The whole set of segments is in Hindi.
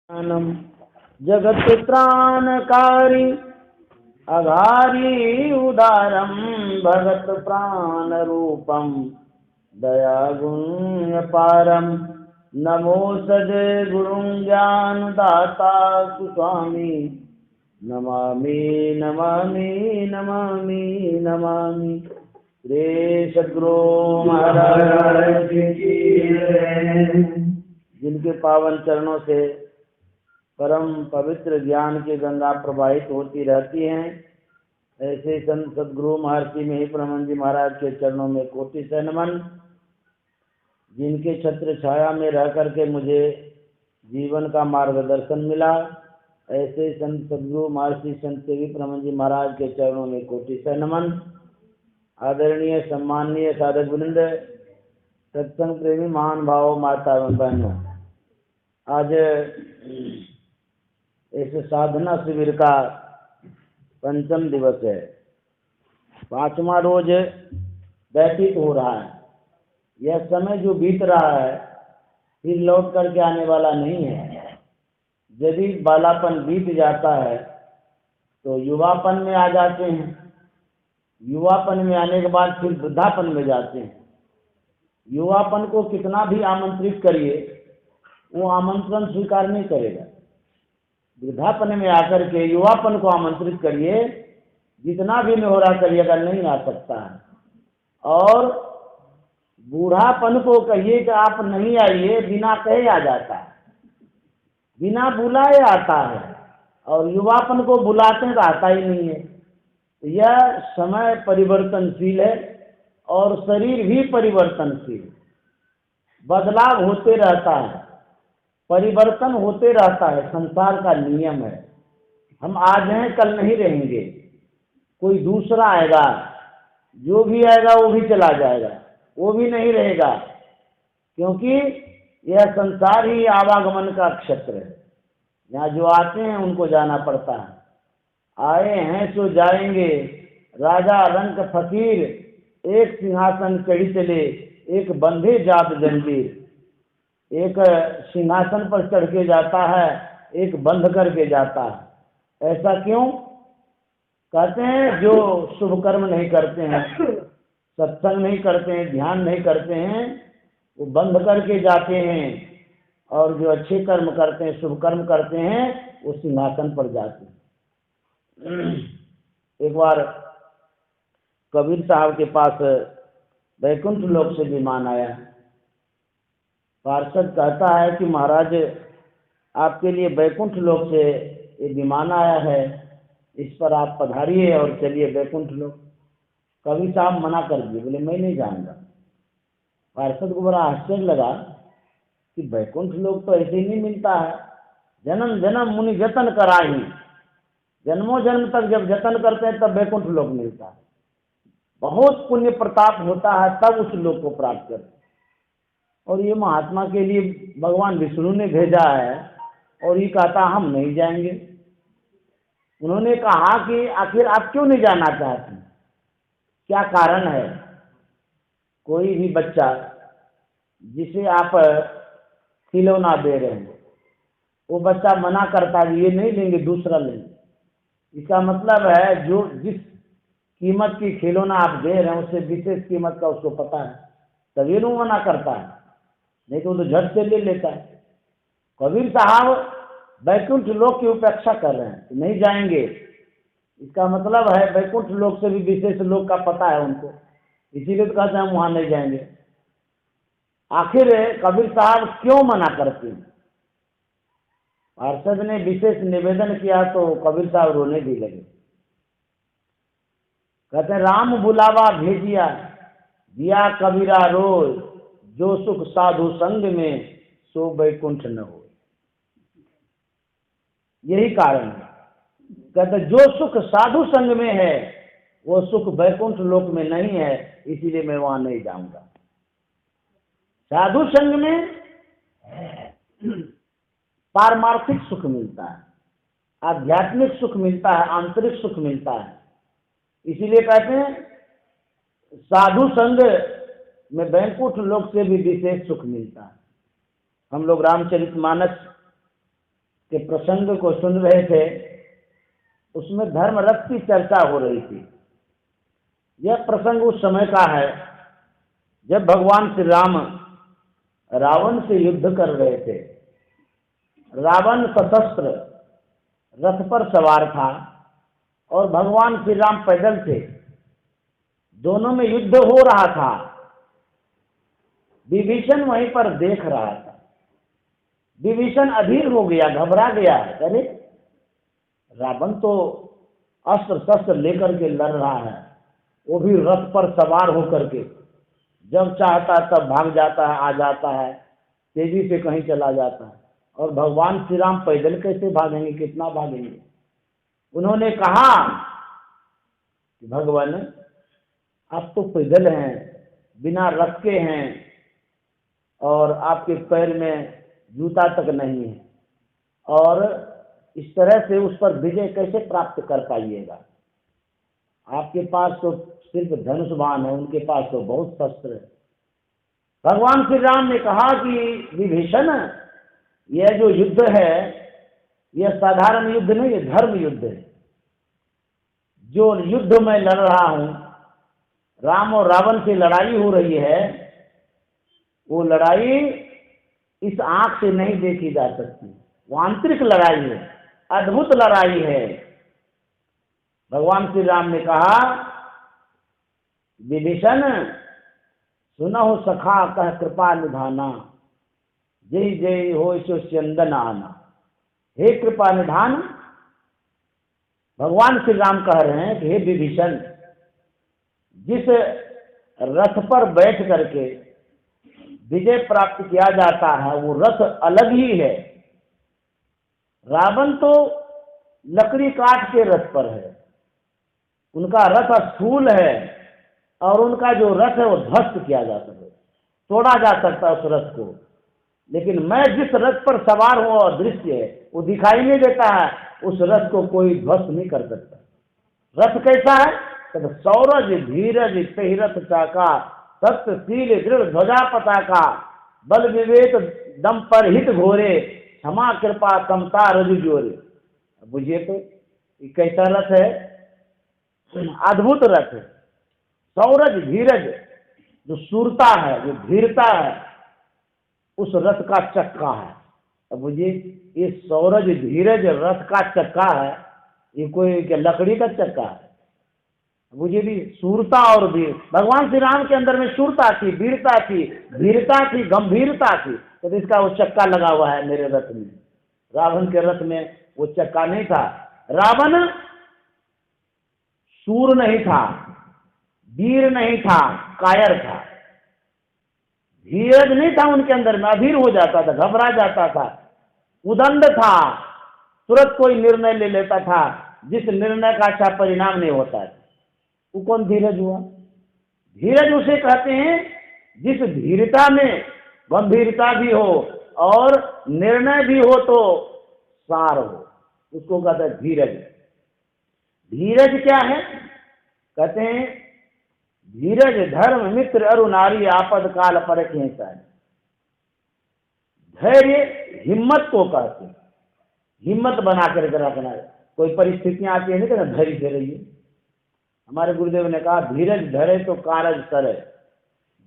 ज्ञानम जगत त्राणकारी अघारी उदारम भगत प्राण रूपम दया गुण पारम नमो सदे गुरुं ज्ञान दाता सुस्वामी नमामि नमामि नमामि नमामि। श्री सद्गुरु महाराज की जय। जिनके पावन चरणों से परम पवित्र ज्ञान की गंगा प्रवाहित होती रहती हैं, ऐसे संत सद्गुरु महर्षि महिपरमन जी महाराज के चरणों में कोटि से नमन। जिनके छत्र छाया में रह करके मुझे जीवन का मार्गदर्शन मिला, ऐसे संत सद्गुरु महर्षि संत महिपरमन जी महाराज के चरणों में कोटि से नमन। आदरणीय सम्माननीय साधक वृंद, सत्संग प्रेमी महान भाव, माता एवं बहनों, आज इस साधना शिविर का पंचम दिवस है। 5वां रोज व्यतीत हो रहा है। यह समय जो बीत रहा है फिर लौट करके आने वाला नहीं है। यदि बालापन बीत जाता है तो युवापन में आ जाते हैं, युवापन में आने के बाद फिर वृद्धापन में जाते हैं। युवापन को कितना भी आमंत्रित करिए वो आमंत्रण स्वीकार नहीं करेगा। वृद्धापन में आकर के युवापन को आमंत्रित करिए, जितना भी निहोरा करिएगा नहीं आ सकता है। और बूढ़ापन को कहिए कि आप नहीं आइए, बिना कहे आ जाता है, बिना बुलाए आता है। और युवापन को बुलाते हैं तो आता ही नहीं है। यह समय परिवर्तनशील है और शरीर भी परिवर्तनशील, बदलाव होते रहता है, परिवर्तन होते रहता है। संसार का नियम है। हम आज हैं, कल नहीं रहेंगे, कोई दूसरा आएगा, जो भी आएगा वो भी चला जाएगा, वो भी नहीं रहेगा। क्योंकि यह संसार ही आवागमन का क्षेत्र है। यहाँ जो आते हैं उनको जाना पड़ता है। आए हैं सो जाएंगे, राजा रंक फकीर, एक सिंहासन चढ़ी चले, एक बंधे जात जंजीर। एक सिंहासन पर चढ़ के जाता है, एक बंध करके जाता है। ऐसा क्यों? कहते हैं जो शुभ कर्म नहीं करते हैं, सत्संग नहीं करते हैं, ध्यान नहीं करते हैं, वो बंध करके जाते हैं। और जो अच्छे कर्म करते हैं, शुभ कर्म करते हैं, वो सिंहासन पर जाते हैं। एक बार कबीर साहब के पास वैकुंठ लोक से विमान आया। पार्षद कहता है कि महाराज, आपके लिए वैकुंठ लोक से ये विमान आया है, इस पर आप पधारिए और चलिए वैकुंठ लोक। कबीर साहब मना कर दिए, बोले मैं नहीं जाऊंगा। पार्षद को बड़ा आश्चर्य लगा कि वैकुंठ लोक तो ऐसे ही नहीं मिलता है। जन्म जन्म मुनि जतन कराही, जन्मों जन्म तक जब जतन करते हैं तब वैकुंठ लोक मिलता है। बहुत पुण्य प्रताप होता है तब उस लोक को प्राप्त करते हैं। और ये महात्मा के लिए भगवान विष्णु ने भेजा है और ये कहता हम नहीं जाएंगे। उन्होंने कहा कि आखिर आप क्यों नहीं जाना चाहते, क्या कारण है? कोई भी बच्चा जिसे आप खिलौना दे रहे हैं, वो बच्चा मना करता है ये नहीं लेंगे, दूसरा लेंगे। इसका मतलब है जो जिस कीमत की खिलौना आप दे रहे हैं उससे विशेष कीमत का उसको पता है, तभी वो मना करता है, नहीं तो वो तो झट से ले लेता है। कबीर साहब वैकुंठ लोक की उपेक्षा कर रहे हैं, नहीं जाएंगे। इसका मतलब है वैकुंठ लोक से भी विशेष लोक का पता है उनको, इसीलिए तो कहते हैं हम वहाँ नहीं जाएंगे। आखिर कबीर साहब क्यों मना करते हैं? पार्षद ने विशेष निवेदन किया तो कबीर साहब रोने भी लगे। कहते हैं राम बुलावा भेजिया, दिया कबीरा रोज, जो सुख साधु संग में सो वैकुंठ न हो। यही कारण है। कहते जो सुख साधु संग में है वो सुख वैकुंठ लोक में नहीं है, इसीलिए मैं वहां नहीं जाऊंगा। साधु संग में पारमार्थिक सुख मिलता है, आध्यात्मिक सुख मिलता है, आंतरिक सुख मिलता है। इसीलिए कहते हैं साधु संग में वैकुंठ लोक से भी विशेष सुख मिलता है। हम लोग रामचरितमानस के प्रसंग को सुन रहे थे, उसमें धर्म रथ की चर्चा हो रही थी। यह प्रसंग उस समय का है जब भगवान श्री राम रावण से युद्ध कर रहे थे। रावण सशस्त्र रथ पर सवार था और भगवान श्री राम पैदल थे। दोनों में युद्ध हो रहा था। विभीषण वहीं पर देख रहा था। विभीषण अधीर हो गया, घबरा गया। अरे रावण तो अस्त्र शस्त्र लेकर के लड़ रहा है, वो भी रथ पर सवार होकर के। जब चाहता है तब भाग जाता है, आ जाता है, तेजी से कहीं चला जाता है। और भगवान श्री राम पैदल कैसे भागेंगे, कितना भागेंगे? उन्होंने कहा कि भगवान आप तो पैदल हैं, बिना रथ के हैं, और आपके पैर में जूता तक नहीं है, और इस तरह से उस पर विजय कैसे प्राप्त कर पाइएगा? आपके पास तो सिर्फ धनुष बाण है, उनके पास तो बहुत शस्त्र है। भगवान श्री राम ने कहा कि विभीषण, यह जो युद्ध है यह साधारण युद्ध नहीं, यह धर्म युद्ध है। जो युद्ध मैं लड़ रहा हूं, राम और रावण की लड़ाई हो रही है, वो लड़ाई इस आंख से नहीं देखी जा सकती। वो आंतरिक लड़ाई है, अद्भुत लड़ाई है। भगवान श्री राम ने कहा, विभीषण सुनहु सखा कह कृपा निधाना, जय जय हो सो चंदन आना। हे कृपा निधान, भगवान श्री राम कह रहे हैं कि हे विभीषण, जिस रथ पर बैठ करके विजय प्राप्त किया जाता है वो रथ अलग ही है। रावण तो लकड़ी काट के रथ पर है, उनका रथ स्थूल है, और उनका जो रथ है वो ध्वस्त किया जा सकता है, तोड़ा जा सकता है उस रथ को। लेकिन मैं जिस रथ पर सवार हूँ और दृश्य है वो दिखाई नहीं देता है, उस रथ को कोई ध्वस्त नहीं कर सकता। रथ कैसा है? तो सौरज धीरज तहिरथ चाका, सत्यशील दृढ़ ध्वजा पताका, बल विवेक दम पर हित घोरे, क्षमा कृपा समता रजु जोरे। बुझिए तो ये कैसा रथ है? अद्भुत रथ है। सौरज धीरज, जो सूरता है, जो धीरता है, उस रथ का चक्का है। अब बुझिए, ये सौरज धीरज रथ का चक्का है, ये कोई क्या लकड़ी का चक्का है? मुझे भी सूरता और वीर, भगवान श्री राम के अंदर में सूरता थी, वीरता थी, धीरता थी, गंभीरता थी, तो इसका वो चक्का लगा हुआ है मेरे रथ में। रावण के रथ में वो चक्का नहीं था। रावण सूर नहीं था, वीर नहीं था, कायर था। धीरज नहीं था उनके अंदर में, अधीर हो जाता था, घबरा जाता था, उदंड था, तुरंत कोई निर्णय ले लेता था जिस निर्णय का अच्छा परिणाम नहीं होता है। वो कौन धीरज हुआ? धीरज उसे कहते हैं जिस धीरता में गंभीरता भी हो और निर्णय भी हो तो सार हो, उसको कहते हैं धीरज। धीरज क्या है? कहते हैं धीरज धर्म मित्र अरु नारी आपद काल परखें सह। धैर्य हिम्मत को कहते हैं, हिम्मत बना करके रखना है। कोई परिस्थितियां आती है नहीं कहना धैर्य से रहिए। हमारे गुरुदेव ने कहा धीरज धरे तो कारज करे।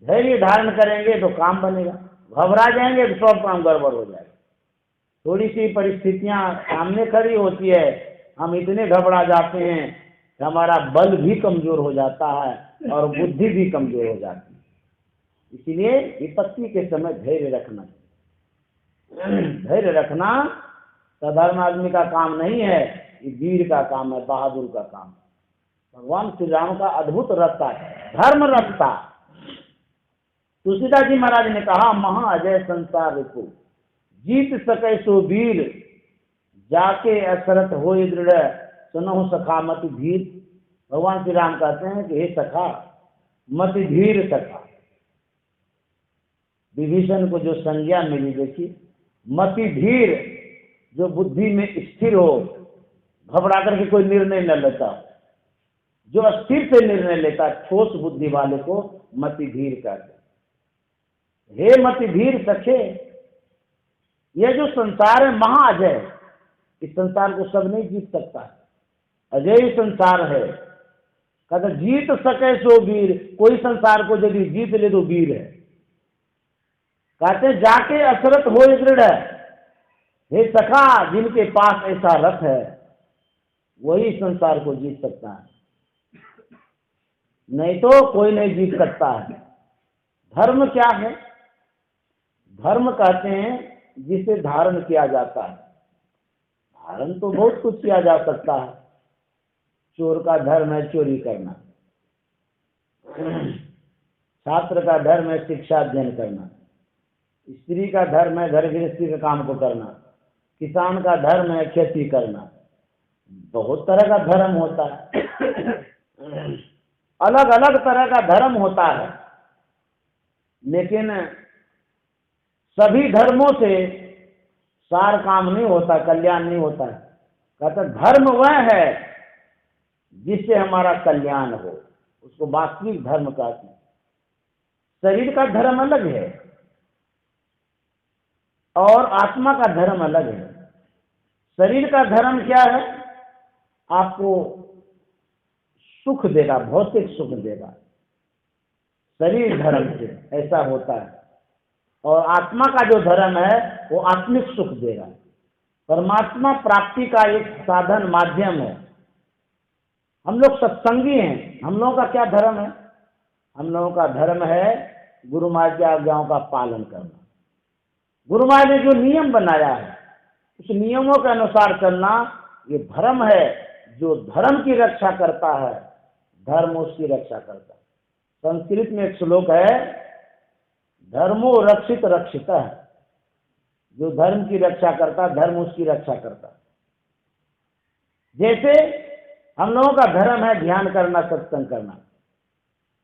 धैर्य धारण करेंगे तो काम बनेगा, घबरा जाएंगे तो सब काम गड़बड़ हो जाएगा। थोड़ी सी परिस्थितियां सामने खड़ी होती है, हम इतने घबरा जाते हैं कि हमारा बल भी कमजोर हो जाता है और बुद्धि भी कमजोर हो जाती है। इसलिए विपत्ति के समय धैर्य रखना, धैर्य रखना साधारण आदमी का काम नहीं है, ये वीर का काम है, बहादुर का काम है। भगवान श्री राम का अद्भुत रथ था, धर्म रथ था। तुलसीदास जी महाराज ने कहा महा अजय संसार रिपु, जीत सके सो वीर, जाके असरत हो दृढ़, सुनहु सखा मति धीर। भगवान श्री राम कहते हैं कि हे सखा, मति धीर सखा। विभीषण को जो संज्ञा मिली, देखिए मति धीर, जो बुद्धि में स्थिर हो, घबरा करके कोई निर्णय न लेता, जो स्थिर से निर्णय लेता, ठोस बुद्धि वाले को मति धीर कहते। हे मति धीर सखे, यह जो संसार है महाअजय, इस संसार को सब नहीं जीत सकता, अजय संसार है। कहता जीत सके सो वीर, कोई संसार को यदि जीत ले तो वीर है। कहते जाके असरत हो दृढ़, हे सखा जिनके पास ऐसा रथ है वही संसार को जीत सकता है, नहीं तो कोई नहीं जीत सकता है। धर्म क्या है? धर्म कहते हैं जिसे धारण किया जाता है। धारण तो बहुत कुछ किया जा सकता है। चोर का धर्म है चोरी करना, छात्र का धर्म है शिक्षा अध्ययन करना, स्त्री का धर्म है घर गृहस्थी के काम को करना, किसान का धर्म है खेती करना। बहुत तरह का धर्म होता है, अलग अलग तरह का धर्म होता है, लेकिन सभी धर्मों से सार काम नहीं होता, कल्याण नहीं होता है। कहते धर्म वह है जिससे हमारा कल्याण हो, उसको वास्तविक धर्म कहते हैं। शरीर का धर्म अलग है और आत्मा का धर्म अलग है। शरीर का धर्म क्या है? आपको सुख देगा, भौतिक सुख देगा, शरीर धर्म से ऐसा होता है। और आत्मा का जो धर्म है वो आत्मिक सुख देगा, परमात्मा प्राप्ति का एक साधन माध्यम है। हम लोग सत्संगी हैं। हम लोगों का क्या धर्म है? हम लोगों का धर्म है गुरु महाराज की आज्ञाओं का पालन करना। गुरु महाराज ने जो नियम बनाया है उस नियमों के अनुसार चलना, ये धर्म है। जो धर्म की रक्षा करता है धर्म उसकी रक्षा करता है। संस्कृत में एक श्लोक है, धर्मो रक्षित रक्षिता है। जो धर्म की रक्षा करता धर्म उसकी रक्षा करता। जैसे हम लोगों का धर्म है ध्यान करना, सत्संग करना।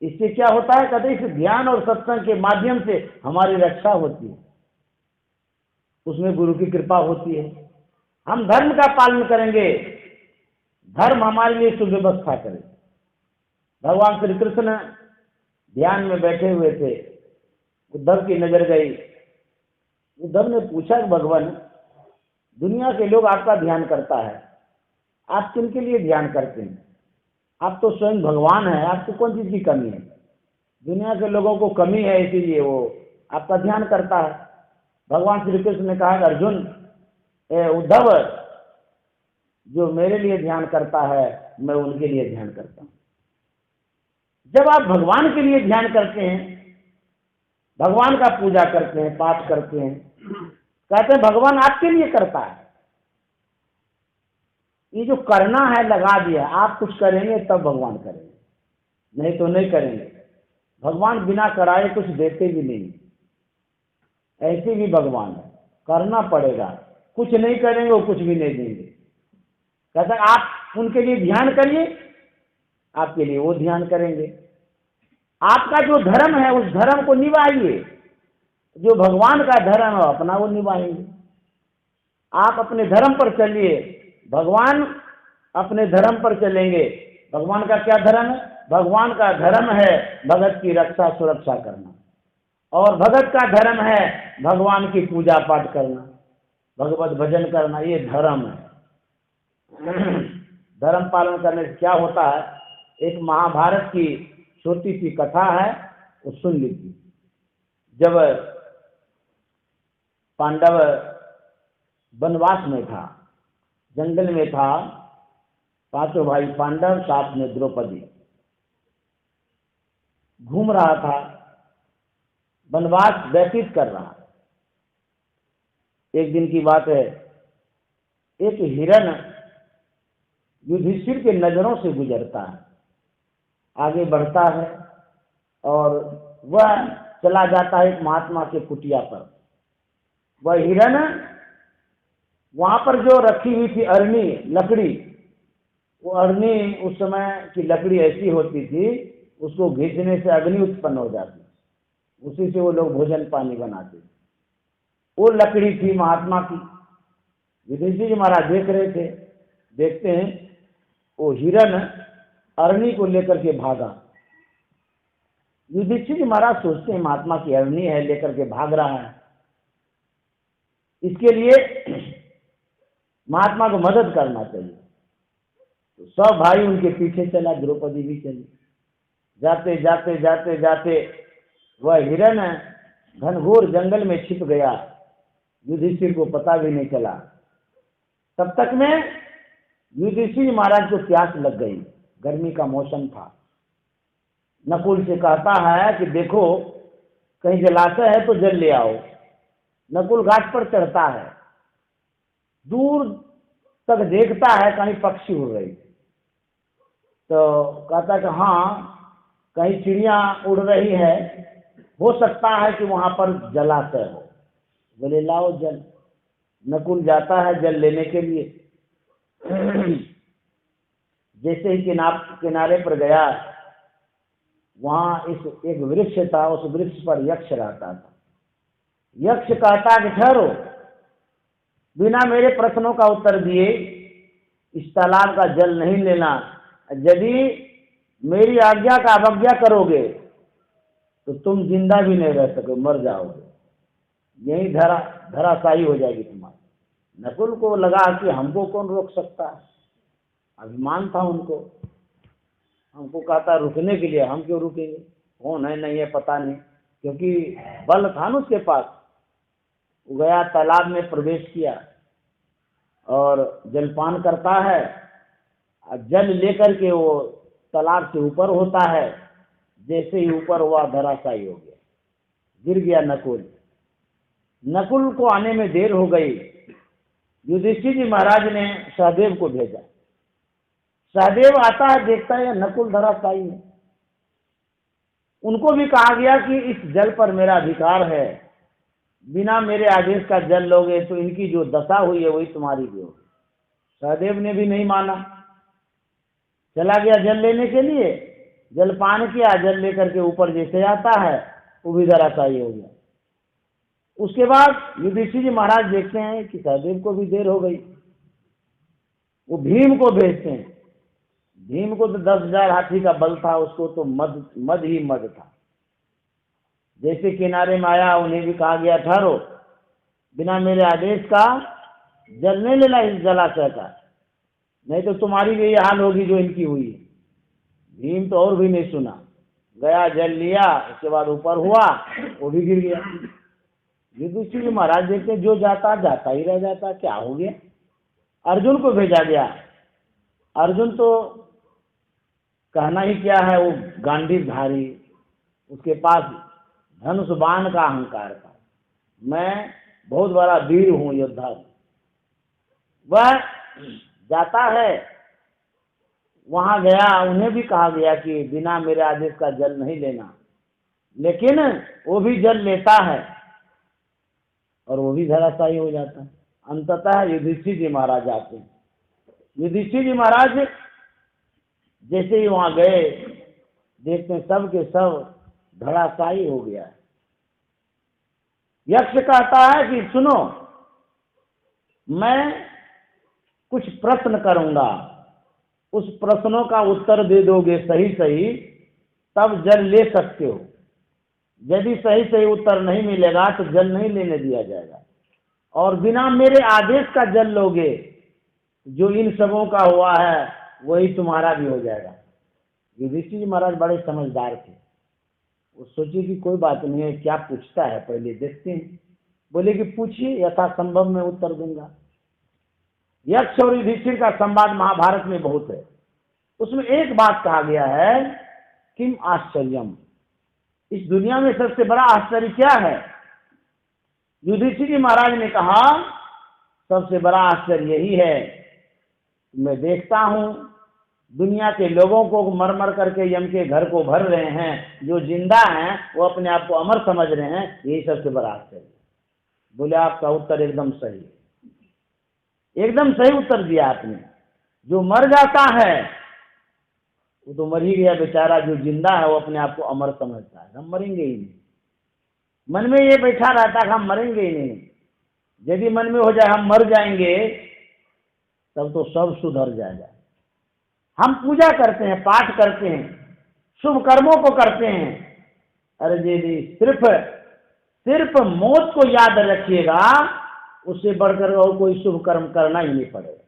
इससे क्या होता है? कहते इस ध्यान और सत्संग के माध्यम से हमारी रक्षा होती है, उसमें गुरु की कृपा होती है। हम धर्म का पालन करेंगे, धर्म हमारे लिए सुव्यवस्था करे। भगवान श्री कृष्ण ध्यान में बैठे हुए थे, उद्धव की नजर गई। उद्धव ने पूछा भगवान, दुनिया के लोग आपका ध्यान करता है, आप किनके लिए ध्यान करते हैं? आप तो स्वयं भगवान हैं, आपको कौन चीज की कमी है? दुनिया के लोगों को कमी है इसीलिए वो आपका ध्यान करता है। भगवान श्री कृष्ण ने कहा, अर्जुन उद्धव, जो मेरे लिए ध्यान करता है मैं उनके लिए ध्यान करता हूं। जब आप भगवान के लिए ध्यान करते हैं, भगवान का पूजा करते हैं, पाठ करते हैं, कहते हैं भगवान आपके लिए करता है। ये जो करना है लगा दिया, आप कुछ करेंगे तब भगवान करेंगे, नहीं तो नहीं करेंगे। भगवान बिना कराए कुछ देते भी नहीं, ऐसे भी भगवान है, करना पड़ेगा। कुछ नहीं करेंगे वो कुछ भी नहीं देंगे। कहते हैं आप उनके लिए ध्यान करिए, आपके लिए वो ध्यान करेंगे। आपका जो धर्म है उस धर्म को निभाइए, जो भगवान का धर्म है अपना वो निभाएंगे। आप अपने धर्म पर चलिए, भगवान अपने धर्म पर चलेंगे। भगवान का क्या धर्म है? भगवान का धर्म है भगत की रक्षा सुरक्षा करना, और भगत का धर्म है भगवान की पूजा पाठ करना, भगवत भजन करना। ये धर्म है। धर्म पालन करने से क्या होता है? एक महाभारत की छोटी सी कथा है, वो सुन लीजिए। जब पांडव वनवास में था, जंगल में था, पांचों भाई पांडव, साथ में द्रौपदी, घूम रहा था, वनवास व्यतीत कर रहा। एक दिन की बात है, एक हिरण युधिष्ठिर के नजरों से गुजरता है, आगे बढ़ता है और वह चला जाता है एक महात्मा के कुटिया पर। वह हिरण वहां पर जो रखी हुई थी अरणी लकड़ी, वो अरणी उस समय की लकड़ी ऐसी होती थी, उसको घिसने से अग्नि उत्पन्न हो जाती, उसी से वो लोग भोजन पानी बनाते। वो लकड़ी थी महात्मा की। युधिष्ठिर जी महाराज देख रहे थे। देखते हैं वो हिरण अरणी को लेकर के भागा। युधिष्ठिर जी महाराज सोचते हैं महात्मा की अरणी है, लेकर के भाग रहा है, इसके लिए महात्मा को मदद करना चाहिए। तो सब भाई उनके पीछे चला, द्रौपदी भी चली। जाते जाते जाते जाते वह हिरण घनघोर जंगल में छिप गया, युधिष्ठिर को पता भी नहीं चला। तब तक में युधिष्ठिर महाराज को प्यास लग गई, गर्मी का मौसम था। नकुल से कहता है कि देखो कहीं जलाशय है तो जल ले आओ। नकुल घाट पर चढ़ता है, दूर तक देखता है कहीं पक्षी उड़ रही। तो कहता है कि हाँ कहीं चिड़िया उड़ रही है, हो सकता है कि वहां पर जलाशय हो। बोले लाओ जल। नकुल जाता है जल लेने के लिए। जैसे ही किनारे पर गया, वहां एक वृक्ष था, उस वृक्ष पर यक्ष रहता था। यक्ष कहता कि ठहरो, बिना मेरे प्रश्नों का उत्तर दिए इस तालाब का जल नहीं लेना। यदि मेरी आज्ञा का अवज्ञा करोगे तो तुम जिंदा भी नहीं रह सकोगे, मर जाओगे, यही धराशायी हो जाएगी तुम्हारी। नकुल को लगा कि हमको कौन रोक सकता है, अभिमान था उनको। हमको कहता रुकने के लिए, हम क्यों रुकेंगे, कौन है नहीं है पता नहीं, क्योंकि बल था ना उसके पास। वो गया, तालाब में प्रवेश किया और जलपान करता है। जल लेकर के वो तालाब से ऊपर होता है, जैसे ही ऊपर हुआ धराशायी हो गया, गिर गया नकुल। नकुल को आने में देर हो गई। युधिष्ठिर जी महाराज ने सहदेव को भेजा। सहदेव आता है, देखता है नकुल धराशायी है। उनको भी कहा गया कि इस जल पर मेरा अधिकार है, बिना मेरे आदेश का जल लोगे तो इनकी जो दशा हुई है वही तुम्हारी भी होगी। सहदेव ने भी नहीं माना, चला गया जल लेने के लिए, जलपान किया, जल लेकर के ऊपर जैसे आता है वो भी धराशायी हो गया। उसके बाद युधिष्ठिर जी महाराज देखते हैं कि सहदेव को भी देर हो गई। वो भीम को भेजते हैं। भीम को तो 10,000 हाथी का बल था, उसको तो मद ही मद था। जैसे किनारे में आया, उन्हें भी कहा गया ठहरो, बिना मेरे आदेश का जल नहीं लेना इस जलाशय का, नहीं तो तुम्हारी भी ये हाल होगी जो इनकी हुई है। भीम तो और भी नहीं सुना, गया जल लिया, उसके बाद ऊपर हुआ, वो भी गिर गया। युधिष्ठिर महाराज देखते जो जाता ही रह जाता, क्या हो गया। अर्जुन को भेजा गया। अर्जुन तो कहना ही क्या है, वो गांडीवधारी, उसके पास धनुष बाण का अहंकार था, मैं बहुत बड़ा वीर हूं, योद्धा हूं। वह जाता है, वहां गया, उन्हें भी कहा गया कि बिना मेरे आदेश का जल नहीं लेना, लेकिन वो भी जल लेता है और वो भी धराशायी हो जाता है। अंततः युधिष्ठिर जी महाराज आते हैं। युधिष्ठिर जी महाराज जैसे ही वहां गए, देखते हैं सब के सब धराशायी हो गया। यक्ष कहता है कि सुनो, मैं कुछ प्रश्न करूंगा, उस प्रश्नों का उत्तर दे दोगे सही सही तब जल ले सकते हो, यदि सही सही उत्तर नहीं मिलेगा तो जल नहीं लेने दिया जाएगा, और बिना मेरे आदेश का जल लोगे जो इन सबों का हुआ है वही तुम्हारा भी हो जाएगा। युधिष्ठिर जी महाराज बड़े समझदार थे, वो सोचे कि कोई बात नहीं है, क्या पूछता है पहले देखते हैं। बोले कि पूछिए, यथासंभव मैं उत्तर दूंगा। यक्ष और युधिष्ठिर का संवाद महाभारत में बहुत है। उसमें एक बात कहा गया है, किम आश्चर्यम, इस दुनिया में सबसे बड़ा आश्चर्य क्या है। युधिष्ठिर जी महाराज ने कहा सबसे बड़ा आश्चर्य यही है, मैं देखता हूं दुनिया के लोगों को मर मर करके यम के घर को भर रहे हैं, जो जिंदा हैं वो अपने आप को अमर समझ रहे हैं, यही सबसे बड़ा आश्चर्य। बोले आपका उत्तर एकदम सही, एकदम सही उत्तर दिया आपने। जो मर जाता है वो तो मर ही गया बेचारा, जो जिंदा है वो अपने आप को अमर समझता है, हम मरेंगे ही नहीं। मन में ये बैठा रहता है हम मरेंगे ही नहीं। यदि मन में हो जाए हम मर जाएंगे तब तो सब सुधर जाएगा। हम पूजा करते हैं, पाठ करते हैं, शुभ कर्मों को करते हैं, अरे जी सिर्फ मौत को याद रखिएगा, उससे बढ़कर और कोई शुभ कर्म करना ही नहीं पड़ेगा।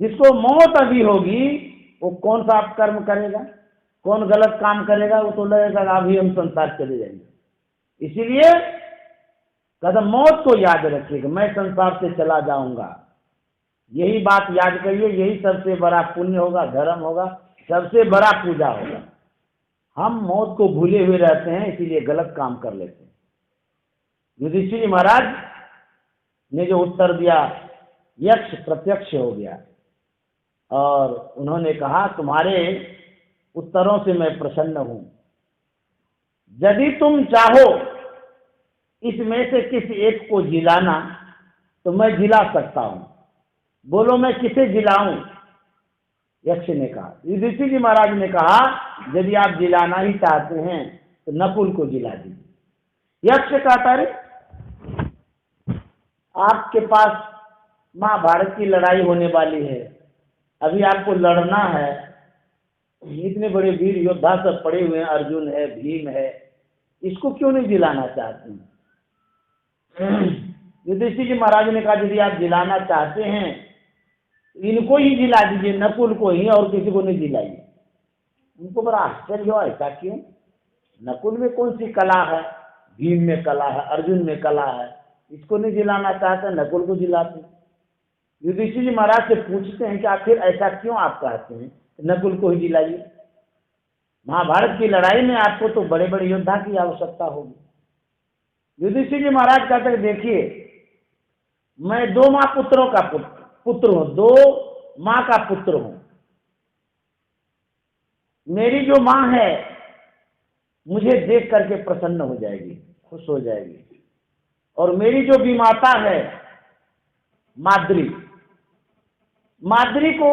जिसको मौत अभी होगी वो कौन सा कर्म करेगा, कौन गलत काम करेगा? वो तो लगेगा अभी हम संसार चले जाएंगे। इसीलिए कदम मौत को याद रखिएगा, मैं संसार से चला जाऊंगा, यही बात याद करिए। यही सबसे बड़ा पुण्य होगा, धर्म होगा, सबसे बड़ा पूजा होगा। हम मौत को भूले हुए रहते हैं, इसीलिए गलत काम कर लेते हैं। युधिष्ठिर जी महाराज ने जो उत्तर दिया, यक्ष प्रत्यक्ष हो गया और उन्होंने कहा तुम्हारे उत्तरों से मैं प्रसन्न हूं। यदि तुम चाहो इसमें से किसी एक को जिलाना तो मैं जिला सकता हूं, बोलो मैं किसे जिलाऊं? यक्ष ने कहा। युधिष्ठिर जी महाराज ने कहा यदि आप जिलाना ही चाहते हैं तो नकुल को जिला दीजिए। यक्ष कहता है आपके पास महाभारत की लड़ाई होने वाली है, अभी आपको लड़ना है, इतने बड़े वीर योद्धा सब पड़े हुए हैं, अर्जुन है, भीम है, इसको क्यों नहीं जिलाना चाहते हैं? युधिष्ठिर जी महाराज ने कहा यदि आप जिलाना चाहते हैं इनको ही जिला दीजिए, नकुल को ही, और किसी को नहीं जिलाइए। उनको बड़ा आश्चर्य हुआ, ऐसा क्यों? नकुल में कौन सी कला है? भीम में कला है, अर्जुन में कला है, इसको नहीं जिलाना चाहते, नकुल को जिलाते। युधिष्ठिर जी महाराज से पूछते हैं कि आखिर ऐसा क्यों आप कहते हैं, नकुल को ही जिलाइए। महाभारत की लड़ाई में आपको तो बड़े बड़े योद्धा की आवश्यकता होगी। युधिष्ठिर जी महाराज कहते हैं देखिए मैं दो माँ पुत्रों का पुत्र हूं, दो माँ का पुत्र हूं। मेरी जो माँ है मुझे देख करके प्रसन्न हो जाएगी, खुश हो जाएगी, और मेरी जो विमाता है माद्री, माद्री को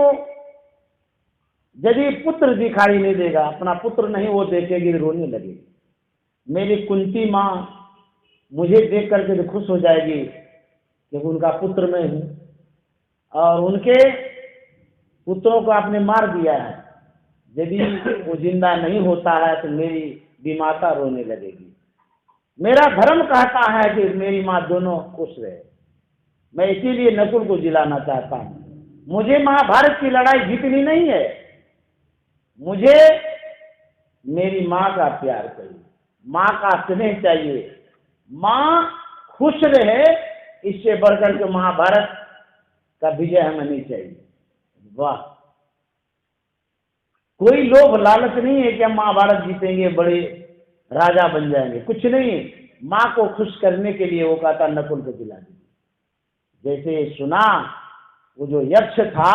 यदि पुत्र दिखाई नहीं देगा, अपना पुत्र नहीं वो देखेगी, रोने लगेगी। मेरी कुंती माँ मुझे देख करके तो खुश हो जाएगी क्योंकि उनका पुत्र मैं हूं, और उनके पुत्रों को आपने मार दिया है, यदि वो जिंदा नहीं होता है तो मेरी विमाता रोने लगेगी। मेरा धर्म कहता है कि मेरी माँ दोनों खुश रहे, मैं इसीलिए नकुल को जिलाना चाहता हूं। मुझे महाभारत की लड़ाई जीतनी नहीं है, मुझे मेरी माँ का प्यार चाहिए, माँ का स्नेह चाहिए, माँ खुश रहे, इससे बढ़कर के महाभारत का विजय हमें नहीं चाहिए। वाह, कोई लोभ लालच नहीं है कि हम महाभारत जीतेंगे, बड़े राजा बन जाएंगे, कुछ नहीं। माँ को खुश करने के लिए वो कहता नकुल को जिला दीजिए। जैसे सुना वो जो यक्ष था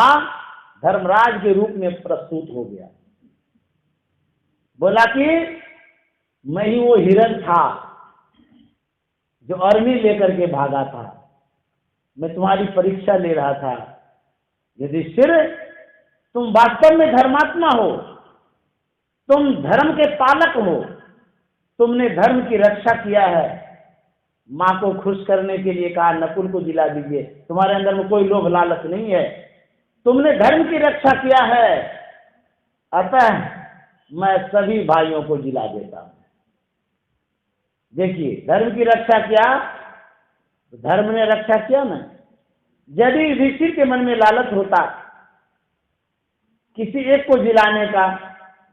धर्मराज के रूप में प्रस्तुत हो गया, बोला कि मैं ही वो हिरण था जो अरनी लेकर के भागा था, मैं तुम्हारी परीक्षा ले रहा था। युधिष्ठिर तुम वास्तव में धर्मात्मा हो, तुम धर्म के पालक हो, तुमने धर्म की रक्षा किया है। माँ को खुश करने के लिए कहा नकुल को जिला दीजिए, तुम्हारे अंदर में कोई लोभ लालच नहीं है, तुमने धर्म की रक्षा किया है, अतः मैं सभी भाइयों को जिला देता हूं। देखिए धर्म की रक्षा किया, धर्म ने रक्षा किया ना। यदि युधिष्ठिर के मन में लालच होता किसी एक को जिलाने का,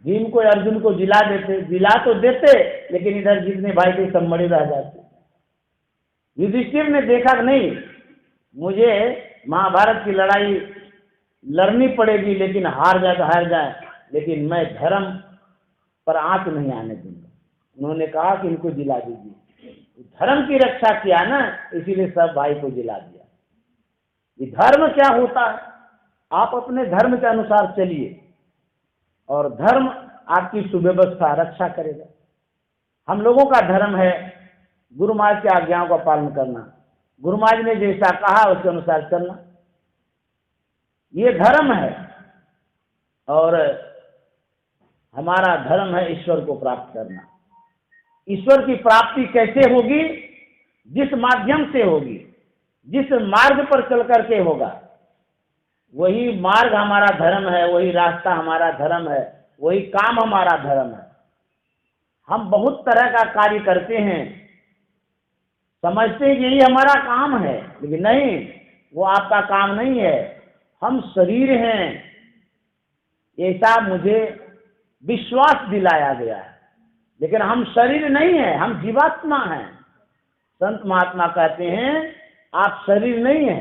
भीम को अर्जुन को जिला देते, जिला तो देते, लेकिन इधर जितने भाई थे सब मरे रह जाते। युधिष्ठिर ने देखा कि नहीं, मुझे महाभारत की लड़ाई लड़नी पड़ेगी, लेकिन हार जाए तो हार जाए, लेकिन मैं धर्म पर आंच नहीं आने दूंगा। उन्होंने कहा कि इनको जिला दीजिए। धर्म की रक्षा किया ना, इसीलिए सब भाई को जिला दिया। ये धर्म क्या होता है? आप अपने धर्म के अनुसार चलिए और धर्म आपकी सुव्यवस्था रक्षा करेगा। हम लोगों का धर्म है गुरु महाराज की आज्ञाओं का पालन करना, गुरु महाराज ने जैसा कहा उसके अनुसार चलना, ये धर्म है। और हमारा धर्म है ईश्वर को प्राप्त करना। ईश्वर की प्राप्ति कैसे होगी? जिस माध्यम से होगी, जिस मार्ग पर चल करके होगा, वही मार्ग हमारा धर्म है, वही रास्ता हमारा धर्म है, वही काम हमारा धर्म है। हम बहुत तरह का कार्य करते हैं, समझते हैं कि यही हमारा काम है, लेकिन नहीं, वो आपका काम नहीं है। हम शरीर हैं, ऐसा मुझे विश्वास दिलाया गया है, लेकिन हम शरीर नहीं है, हम जीवात्मा हैं। संत महात्मा कहते हैं आप शरीर नहीं है।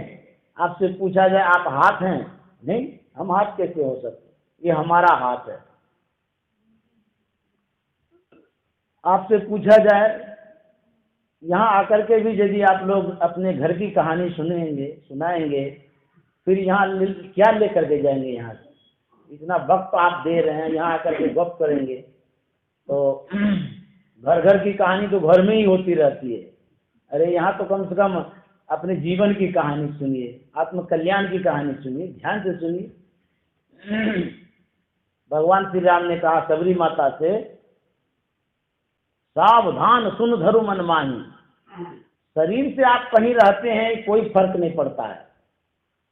आपसे पूछा जाए आप हाथ हैं, नहीं, हम हाथ कैसे हो सकते, ये हमारा हाथ है। आपसे पूछा जाए यहाँ आकर के भी यदि आप लोग अपने घर की कहानी सुनाएंगे, फिर यहाँ क्या लेकर के जाएंगे? यहाँ से इतना वक्त आप दे रहे हैं, यहाँ आकर के गप करेंगे तो घर घर की कहानी तो घर में ही होती रहती है। अरे यहाँ तो कम से कम अपने जीवन की कहानी सुनिए, आत्म कल्याण की कहानी सुनिए, ध्यान से सुनिए। भगवान श्री राम ने कहा सबरी माता से, सावधान सुन धरु मन माही। शरीर से आप कहीं रहते हैं कोई फर्क नहीं पड़ता है,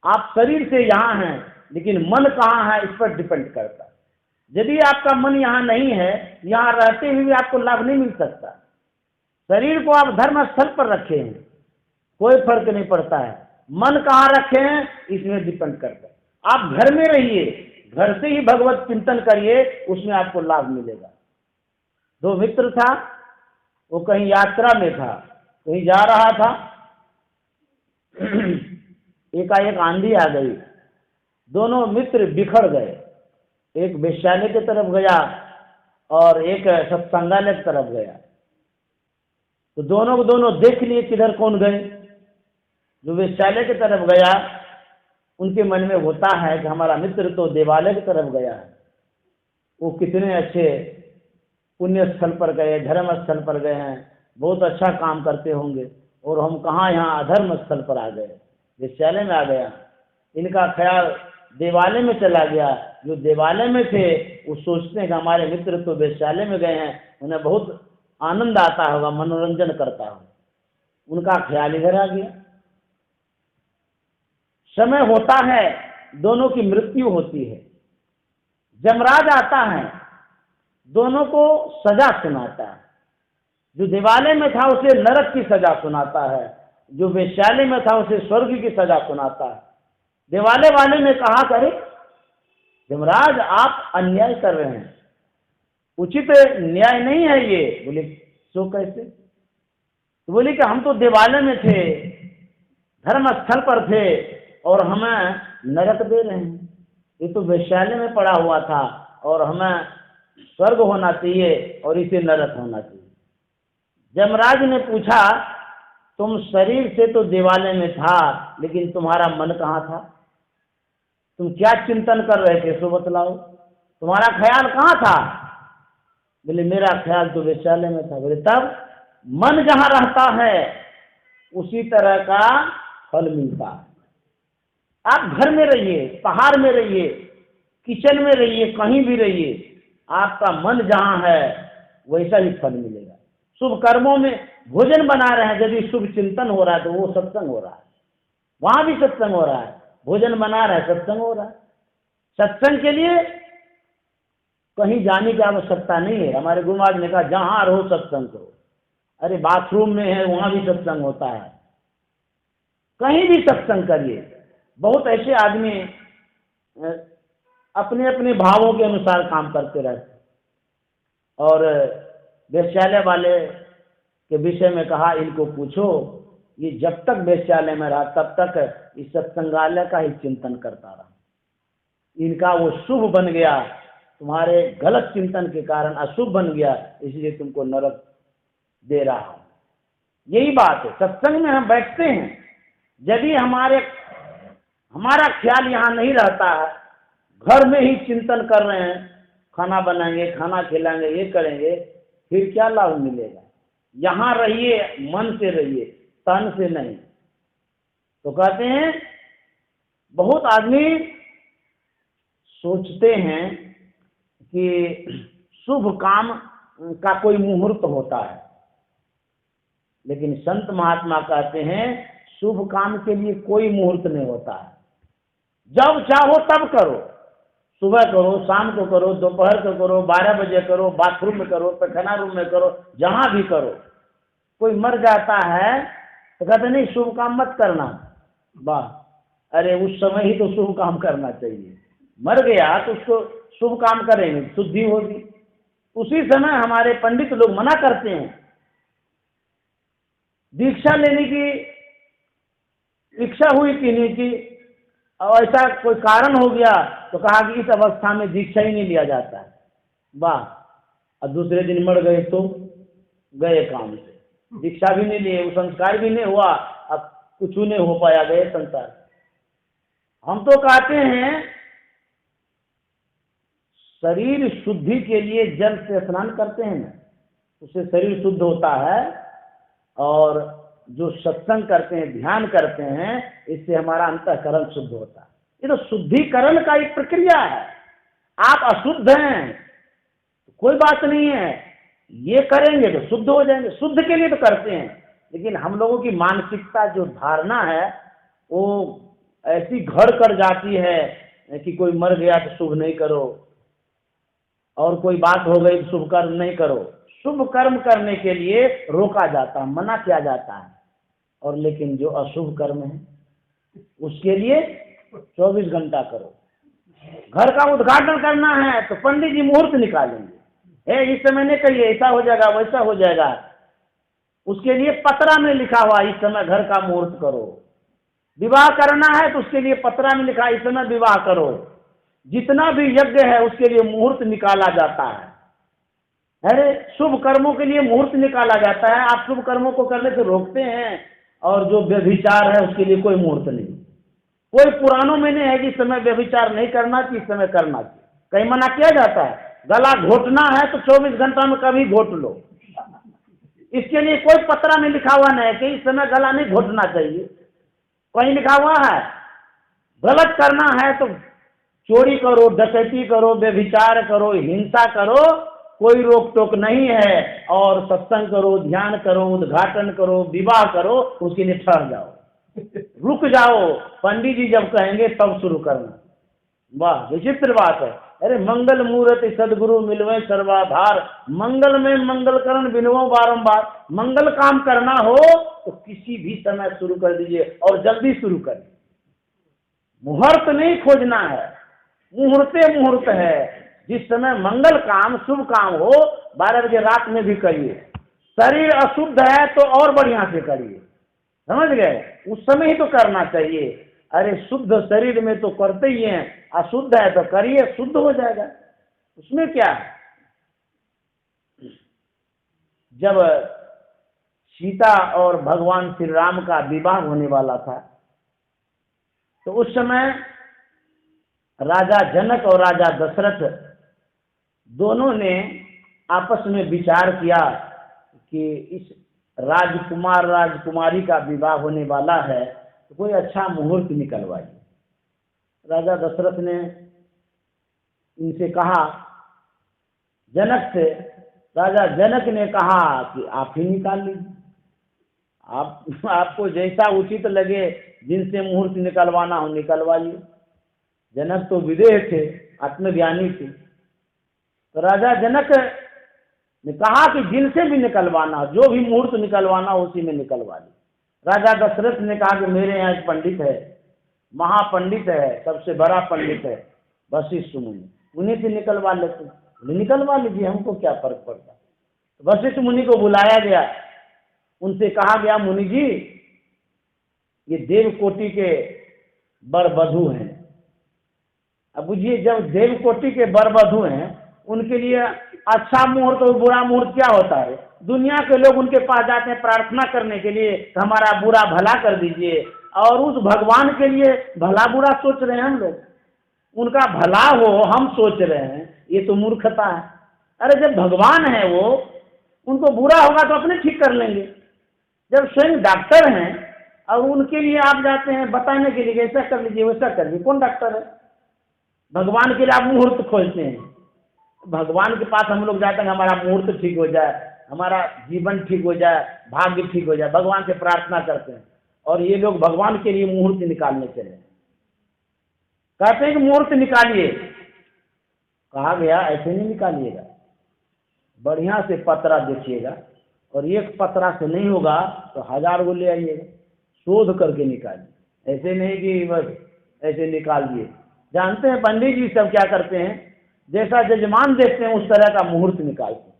आप शरीर से यहाँ हैं, लेकिन मन कहाँ है इस पर डिपेंड करता है। यदि आपका मन यहाँ नहीं है, यहाँ रहते हुए भी आपको लाभ नहीं मिल सकता। शरीर को आप धर्म स्थल पर रखे हैं, कोई फर्क नहीं पड़ता है। मन कहाँ रखे हैं इसमें डिपेंड करता है। आप घर में रहिए, घर से ही भगवत चिंतन करिए, उसमें आपको लाभ मिलेगा। दो मित्र था, वो कहीं यात्रा में था, कहीं जा रहा था, एकाएक आंधी आ गई, दोनों मित्र बिखर गए। एक वेश्यालय की तरफ गया और एक सत्संगालय की तरफ गया। तो दोनों को दोनों देख लिए किधर कौन गए। जो वेश्यालय की तरफ गया, उनके मन में होता है कि हमारा मित्र तो देवालय की तरफ गया है, वो कितने अच्छे पुण्य स्थल पर गए, धर्म स्थल पर गए हैं, बहुत अच्छा काम करते होंगे, और हम कहाँ यहाँ अधर्म स्थल पर आ गए, वेश्यालय में आ गया। इनका ख्याल देवालय में चला गया। जो देवालय में थे वो सोचते हैं कि हमारे मित्र तो वेश्यालय में गए हैं, उन्हें बहुत आनंद आता होगा, मनोरंजन करता होगा, उनका ख्याल इधर आ गया। समय होता है, दोनों की मृत्यु होती है, जमराज आता है, दोनों को सजा सुनाता है। जो देवालय में था उसे नरक की सजा सुनाता है, जो वेश्यालय में था उसे स्वर्ग की सजा सुनाता है। देवालय वाले ने कहा करे जमराज आप अन्याय कर रहे हैं, उचित न्याय नहीं है ये। बोले सो कैसे? तो बोले कि हम तो देवालय में थे, धर्म स्थल पर थे, और हमें नरक दे रहे हैं। ये तो वेश्यालय में पड़ा हुआ था और हमें स्वर्ग होना चाहिए और इसे नरक होना चाहिए। जमराज ने पूछा तुम शरीर से तो देवालय में था, लेकिन तुम्हारा मन कहाँ था? तुम क्या चिंतन कर रहे थे सो बतलाओ, तुम्हारा ख्याल कहाँ था? बोले मेरा ख्याल तो वेश्यालय में था। बोले तब मन जहाँ रहता है उसी तरह का फल मिलता है। आप घर में रहिए, पहाड़ में रहिए, किचन में रहिए, कहीं भी रहिए, आपका मन जहाँ है वैसा ही फल मिलेगा। शुभ कर्मों में भोजन बना रहे हैं, यदि शुभ चिंतन हो रहा है तो वो सत्संग हो रहा है, वहां भी सत्संग हो रहा है। भोजन बना रहे हैं, सत्संग हो रहा है। सत्संग के लिए कहीं जाने की आवश्यकता नहीं है। हमारे गुरु महाराज ने कहा जहां रहो सत्संग करो। अरे बाथरूम में है वहां भी सत्संग होता है, कहीं भी सत्संग करिए। बहुत ऐसे आदमी अपने अपने भावों के अनुसार काम करते रहते, और वेश्यालय वाले के विषय में कहा इनको पूछो, ये जब तक वेश्यालय में रहा तब तक इस सत्संगालय का ही चिंतन करता रहा। इनका वो शुभ बन गया, तुम्हारे गलत चिंतन के कारण अशुभ बन गया, इसलिए तुमको नरक दे रहा हूं। यही बात है, सत्संग में हम बैठते हैं, यदि हमारा ख्याल यहाँ नहीं रहता है, घर में ही चिंतन कर रहे हैं, खाना बनाएंगे, खाना खिलाएंगे, ये करेंगे, फिर क्या लाभ मिलेगा? यहाँ रहिए, मन से रहिए, तन से नहीं। तो कहते हैं बहुत आदमी सोचते हैं कि शुभ काम का कोई मुहूर्त होता है, लेकिन संत महात्मा कहते हैं शुभ काम के लिए कोई मुहूर्त नहीं होता है। जब चाहो तब करो, सुबह करो, शाम को करो, दोपहर को करो, 12 बजे करो, बाथरूम में करो, पैखाना रूम में करो, जहां भी करो। कोई मर जाता है तो कहते नहीं शुभ काम मत करना। वाह, अरे उस समय ही तो शुभ काम करना चाहिए। मर गया तो उसको शुभ काम करेंगे, शुद्धि होगी। उसी समय हमारे पंडित लोग मना करते हैं। दीक्षा लेने की इच्छा हुई किन्हीं की, और ऐसा कोई कारण हो गया तो कहा कि इस अवस्था में दीक्षा ही नहीं लिया जाता है। वाह, और दूसरे दिन मर गए तो गए काम से, दीक्षा भी नहीं लिए, वो संस्कार भी नहीं हुआ, अब कुछ नहीं हो पाया, गए संसार। हम तो कहते हैं शरीर शुद्धि के लिए जल से स्नान करते हैं ना, उससे शरीर शुद्ध होता है। और जो सत्संग करते हैं, ध्यान करते हैं, इससे हमारा अंतःकरण शुद्ध होता है। ये तो शुद्धिकरण का एक प्रक्रिया है। आप अशुद्ध हैं तो कोई बात नहीं है, ये करेंगे तो शुद्ध हो जाएंगे, शुद्ध के लिए तो करते हैं। लेकिन हम लोगों की मानसिकता जो धारणा है वो ऐसी घर कर जाती है कि कोई मर गया तो शुभ नहीं करो, और कोई बात हो गई तो शुभ कर्म नहीं करो। शुभ कर्म करने के लिए रोका जाता है, मना किया जाता है। और लेकिन जो अशुभ कर्म है उसके लिए 24 घंटा करो। घर का उद्घाटन करना है तो पंडित जी मुहूर्त निकालेंगे, इस समय नहीं करिए, ऐसा हो जाएगा वैसा हो जाएगा। उसके लिए पत्रा में लिखा हुआ इस समय घर का मुहूर्त करो। विवाह करना है तो उसके लिए पत्रा में लिखा इस समय विवाह करो। जितना भी यज्ञ है उसके लिए मुहूर्त निकाला जाता है। अरे शुभ कर्मों के लिए मुहूर्त निकाला जाता है, आप शुभ कर्मों को करने से रोकते हैं। और जो व्यभिचार है उसके लिए कोई मुहूर्त नहीं, कोई पुराणों में नहीं है कि इस समय व्यभिचार नहीं करना चाहिए, इस समय करना चाहिए। कहीं मना किया जाता है। गला घोटना है तो 24 घंटा में कभी घोट लो, इसके लिए कोई पत्रा में लिखा हुआ नहीं है कि इस समय गला नहीं घोटना चाहिए। कहीं लिखा हुआ है? गलत करना है तो चोरी करो, डकैती करो, व्यभिचार करो, हिंसा करो, कोई रोक टोक नहीं है। और सत्संग करो, ध्यान करो, उद्घाटन करो, विवाह करो, उसके लिए ठहर जाओ, रुक जाओ, पंडित जी जब कहेंगे तब शुरू करना। वाह, विचित्र बात है। अरे मंगल मूर्ति सदगुरु मिलवे सर्वाधार, मंगल में मंगल करण बिनवो बारंबार। मंगल काम करना हो तो किसी भी समय शुरू कर दीजिए, और जल्दी शुरू करिए। मुहूर्त नहीं खोजना है, मुहूर्ते मुहूर्त है। जिस समय मंगल काम, शुभ काम हो 12 बजे रात में भी करिए। शरीर अशुद्ध है तो और बढ़िया से करिए, समझ गए? उस समय ही तो करना चाहिए। अरे शुद्ध शरीर में तो करते ही हैं, अशुद्ध है तो करिए, शुद्ध हो जाएगा, उसमें क्या है। जब सीता और भगवान श्री राम का विवाह होने वाला था तो उस समय राजा जनक और राजा दशरथ दोनों ने आपस में विचार किया कि इस राजकुमार राजकुमारी का विवाह होने वाला है तो कोई अच्छा मुहूर्त निकलवाइए। राजा दशरथ ने इनसे कहा, जनक से, राजा जनक ने कहा कि आप ही निकाल लीजिए, आपको जैसा उचित लगे, जिनसे मुहूर्त निकलवाना हो निकलवाइए। जनक तो विदेह थे, आत्मज्ञानी थे। तो राजा जनक ने कहा कि जिनसे भी निकलवाना, जो भी मुहूर्त निकलवाना उसी में निकलवा ली। राजा दशरथ ने कहा कि मेरे यहाँ एक पंडित है, महापंडित है, सबसे बड़ा पंडित है, वशिष्ठ मुनि, उन्हीं से निकलवा लेते। निकलवा लीजिए, हमको क्या फर्क पड़ता। तो वशिष्ठ मुनि को बुलाया गया, उनसे कहा गया, मुनि जी ये देवकोटि के वर वधू हैं। अब बुझिए, जब देवकोटि के वर वधू हैं उनके लिए अच्छा मुहूर्त और बुरा मुहूर्त क्या होता है। दुनिया के लोग उनके पास जाते हैं प्रार्थना करने के लिए, हमारा बुरा भला कर दीजिए, और उस भगवान के लिए भला बुरा सोच रहे हैं हम लोग, उनका भला हो हम सोच रहे हैं, ये तो मूर्खता है। अरे जब भगवान है वो, उनको बुरा होगा तो अपने ठीक कर लेंगे। जब स्वयं डॉक्टर हैं और उनके लिए आप जाते हैं बताने के लिए ऐसा कर लीजिए वैसा कर लीजिए, कौन डॉक्टर है? भगवान के लिए आप मुहूर्त खोजते हैं। भगवान के पास हम लोग जाते हैं हमारा मुहूर्त ठीक हो जाए, हमारा जीवन ठीक हो जाए, भाग्य ठीक हो जाए, भगवान से प्रार्थना करते हैं। और ये लोग भगवान के लिए मुहूर्त निकालने चले, कहते हैं कि मुहूर्त निकालिए। कहा गया ऐसे नहीं निकालिएगा, बढ़िया से पतरा देखिएगा और एक पतरा से नहीं होगा तो 1000 गो ले आइएगा, शोध करके निकालिए। ऐसे नहीं कि बस ऐसे निकाल दिए। जानते हैं पंडित जी सब क्या करते हैं, जैसा जजमान देखते हैं उस तरह का मुहूर्त निकालते हैं।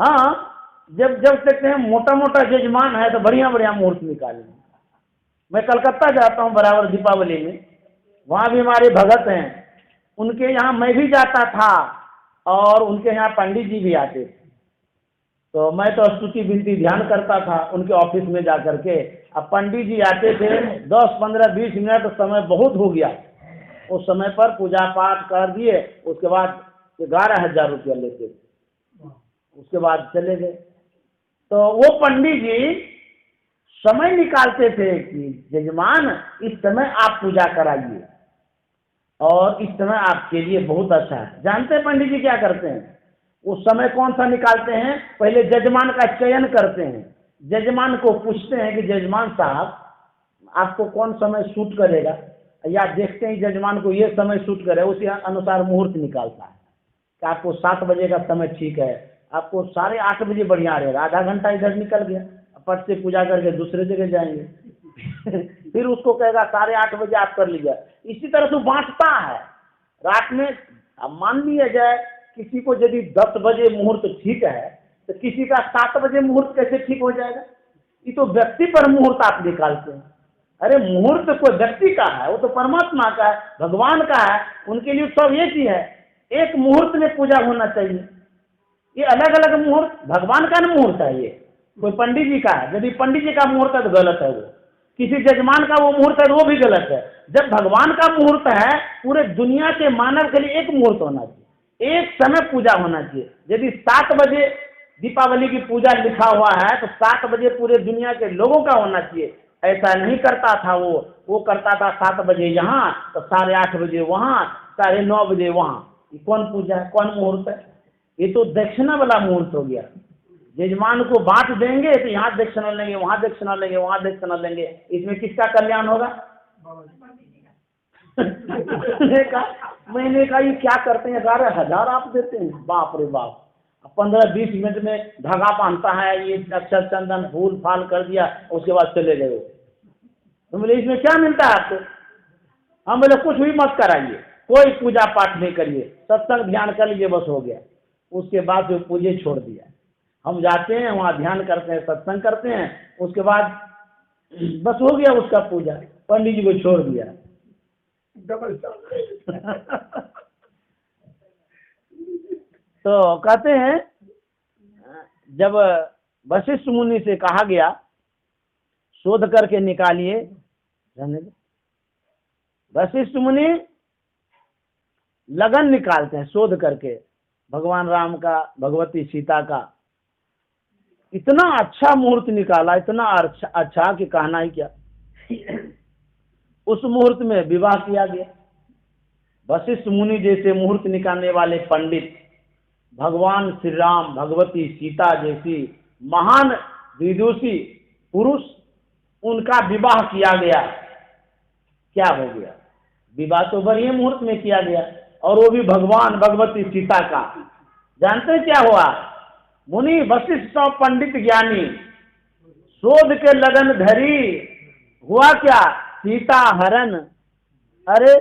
हाँ, जब जब देखते हैं मोटा मोटा जजमान है तो बढ़िया बढ़िया मुहूर्त निकालेंगे। मैं कलकत्ता जाता हूँ बराबर दीपावली में, वहाँ भी हमारे भगत हैं, उनके यहाँ मैं भी जाता था और उनके यहाँ पंडित जी भी आते थे। तो मैं तो स्तुति विनती ध्यान करता था उनके ऑफिस में जा करके। अब पंडित जी आते थे, 10 15 20 मिनट समय बहुत हो गया, उस समय पर पूजा पाठ कर दिए, उसके बाद 11,000 रुपया लेते थे, उसके बाद चले गए। तो वो पंडित जी समय निकालते थे कि जजमान इस समय आप पूजा कराइए और इस समय आपके लिए बहुत अच्छा है। जानते हैं पंडित जी क्या करते हैं, उस समय कौन सा निकालते हैं, पहले जजमान का चयन करते हैं, जजमान को पूछते हैं कि जजमान साहब आपको कौन समय सूट करेगा, या देखते हैं जजमान को ये समय सूट करे, उसी अनुसार मुहूर्त निकालता है कि आपको 7 बजे का समय ठीक है, आपको 8:30 बजे बढ़िया रहेगा, आधा घंटा इधर निकल गया, पट से पूजा करके दूसरे जगह जाएंगे। फिर उसको कहेगा 8:30 बजे आप कर लीजिए। इसी तरह से बांटता है रात में। अब मान लिया जाए किसी को यदि 10 बजे मुहूर्त ठीक है तो किसी का 7 बजे मुहूर्त कैसे ठीक हो जाएगा? ये तो व्यक्ति पर मुहूर्त आप निकालते हैं। अरे मुहूर्त कोई व्यक्ति का है, वो तो परमात्मा का है, भगवान का है, उनके लिए सब एक ही है। एक मुहूर्त में पूजा होना चाहिए। ये अलग अलग मुहूर्त भगवान का मुहूर्त है, ये कोई पंडित जी का है। यदि पंडित जी का मुहूर्त है तो गलत है, वो किसी जजमान का वो मुहूर्त है तो वो भी गलत है। जब भगवान का मुहूर्त है, पूरे दुनिया के मानव के लिए एक मुहूर्त होना चाहिए, एक समय पूजा होना चाहिए। यदि 7 बजे दीपावली की पूजा लिखा हुआ है तो 7 बजे पूरे दुनिया के लोगों का होना चाहिए। ऐसा नहीं करता था वो करता था 7 बजे यहाँ तो 8:30 बजे वहाँ, 9:30 बजे वहाँ। ये कौन पूजा है, कौन मुहूर्त है? ये तो दक्षिणा वाला मुहूर्त हो गया। जजमान को बांट देंगे तो यहाँ दक्षिणा लेंगे, वहाँ दक्षिणा लेंगे, वहाँ दक्षिणा लेंगे, इसमें किसका कल्याण होगा? मैंने कहा ये क्या करते हैं, 11,000 आप देते हैं, बाप रे बाप। 15-20 मिनट में धागा बांधता है, ये अक्षर चंदन फूल फाल कर दिया, उसके बाद चले गए। तो बोले इसमें क्या मिलता है आपको? हम बोले कुछ भी मत कराइए, कोई पूजा पाठ नहीं करिए, सत्संग ध्यान कर लीजिए, बस हो गया। उसके बाद जो पूजे छोड़ दिया। हम जाते हैं वहाँ ध्यान करते हैं, सत्संग करते हैं, उसके बाद बस हो गया उसका पूजा, पंडित जी को छोड़ दिया। तो कहते हैं जब वशिष्ठ मुनि से कहा गया शोध करके निकालिए, वशिष्ठ मुनि लगन निकालते हैं शोध करके, भगवान राम का, भगवती सीता का। इतना अच्छा मुहूर्त निकाला, इतना अच्छा कि कहना ही क्या। उस मुहूर्त में विवाह किया गया। वशिष्ठ मुनि जैसे मुहूर्त निकालने वाले पंडित, भगवान श्री राम, भगवती सीता जैसी महान विदुषी पुरुष, उनका विवाह किया गया। क्या हो गया? विवाह तो बढ़िया मुहूर्त में किया गया, और वो भी भगवान भगवती सीता का। जानते हैं क्या हुआ? मुनि वशिष्ठ पंडित ज्ञानी शोध के लगन धरी, हुआ क्या? सीता हरण। अरे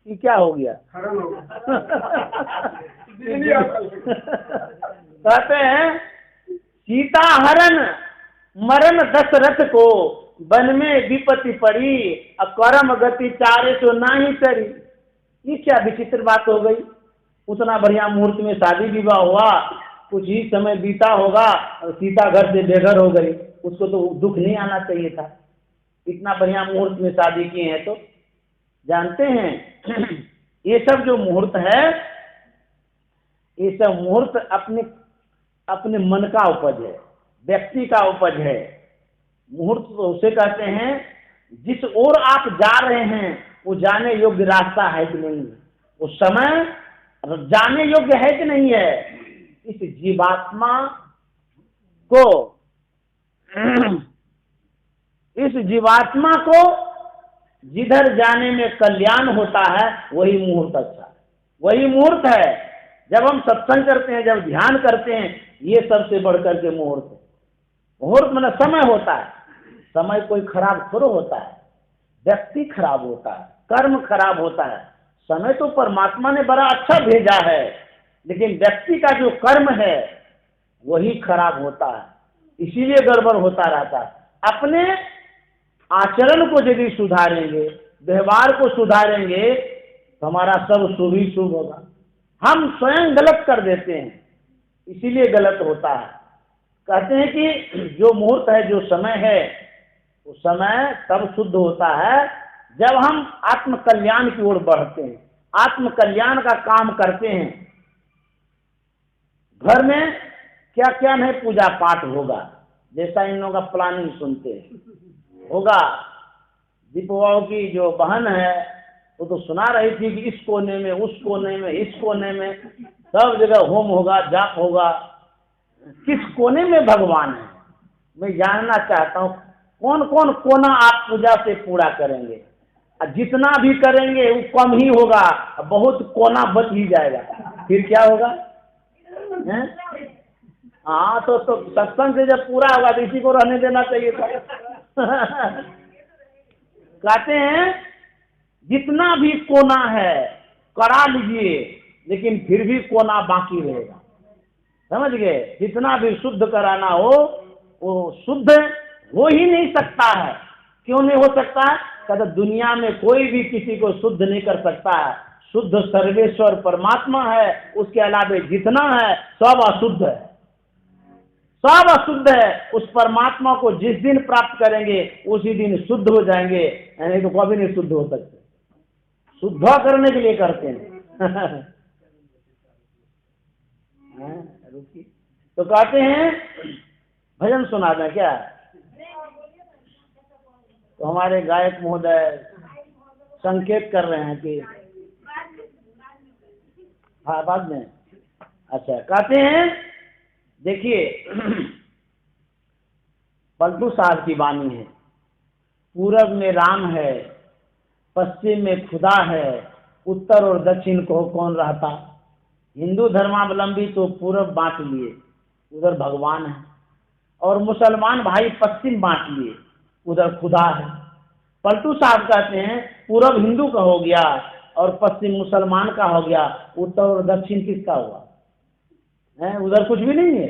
ये क्या हो गया? हरण हो गया। कहते हैं सीता हरण मरण दशरथ को, वन में विपत्ति पड़ी, कर्म गति चारे तो नाही करी। ये क्या विचित्र बात हो गई? उतना बढ़िया मुहूर्त में शादी विवाह हुआ, कुछ ही समय बीता होगा और सीता घर से बेघर हो गई। उसको तो दुख नहीं आना चाहिए था, इतना बढ़िया मुहूर्त में शादी किए हैं। तो जानते हैं ये सब जो मुहूर्त है, ये सब मुहूर्त अपने मन का उपज है, व्यक्ति का उपज है। मुहूर्त तो उसे कहते हैं जिस ओर आप जा रहे हैं वो जाने योग्य रास्ता है कि नहीं, वो समय जाने योग्य है कि नहीं है। इस जीवात्मा को जिधर जाने में कल्याण होता है वही मुहूर्त अच्छा है, वही मुहूर्त है। जब हम सत्संग करते हैं, जब ध्यान करते हैं, ये सबसे बढ़कर के मुहूर्त है। मुहूर्त मतलब समय होता है। समय कोई खराब थोड़ा होता है, व्यक्ति खराब होता है, कर्म खराब होता है। समय तो परमात्मा ने बड़ा अच्छा भेजा है, लेकिन व्यक्ति का जो कर्म है वही खराब होता है, इसीलिए गड़बड़ होता रहता है। अपने आचरण को यदि सुधारेंगे, व्यवहार को सुधारेंगे, तो हमारा सब शुभ ही शुभ होगा। हम स्वयं गलत कर देते हैं, इसीलिए गलत होता है। कहते हैं कि जो मुहूर्त है, जो समय है, उस समय तब शुद्ध होता है जब हम आत्म कल्याण की ओर बढ़ते हैं, आत्म कल्याण का काम करते हैं। घर में क्या क्या नहीं पूजा पाठ होगा, जैसा इन लोगों का प्लानिंग सुनते हैं होगा। दीपवाओं की जो बहन है वो तो सुना रही थी कि इस कोने में, उस कोने में, इस कोने में, सब जगह होम होगा, जाप होगा। किस कोने में भगवान है, मैं जानना चाहता हूँ। कौन कौन कोना आप पूजा से पूरा करेंगे? जितना भी करेंगे वो कम ही होगा, बहुत कोना बच ही जाएगा, फिर क्या होगा? हाँ, तो सत्संग से जब पूरा होगा तो इसी को रहने देना चाहिए था। कहते हैं जितना भी कोना है करा लीजिए, लेकिन फिर भी कोना बाकी रहेगा। समझ गए? जितना भी शुद्ध कराना हो वो शुद्ध हो ही नहीं सकता है। क्यों नहीं हो सकता है? कहते दुनिया में कोई भी किसी को शुद्ध नहीं कर सकता है। शुद्ध सर्वेश्वर परमात्मा है, उसके अलावा जितना है सब अशुद्ध है, सब अशुद्ध है। उस परमात्मा को जिस दिन प्राप्त करेंगे उसी दिन शुद्ध हो जाएंगे, नहीं तो कभी नहीं शुद्ध हो सकते। शुद्ध करने के लिए करते हैं। तो कहते हैं भजन सुना दें क्या? तो हमारे गायक महोदय संकेत कर रहे हैं कि हाँ बाद में। अच्छा, कहते हैं देखिए, पलटू साहब की वाणी है, पूरब में राम है, पश्चिम में खुदा है, उत्तर और दक्षिण को कौन रहता। हिंदू धर्मावलंबी तो पूरब बांट लिए, उधर भगवान है, और मुसलमान भाई पश्चिम बांट लिए, उधर खुदा है। पलटू साहब कहते हैं पूरब हिंदू का हो गया और पश्चिम मुसलमान का हो गया, उत्तर और दक्षिण किसका हुआ है? उधर कुछ भी नहीं है,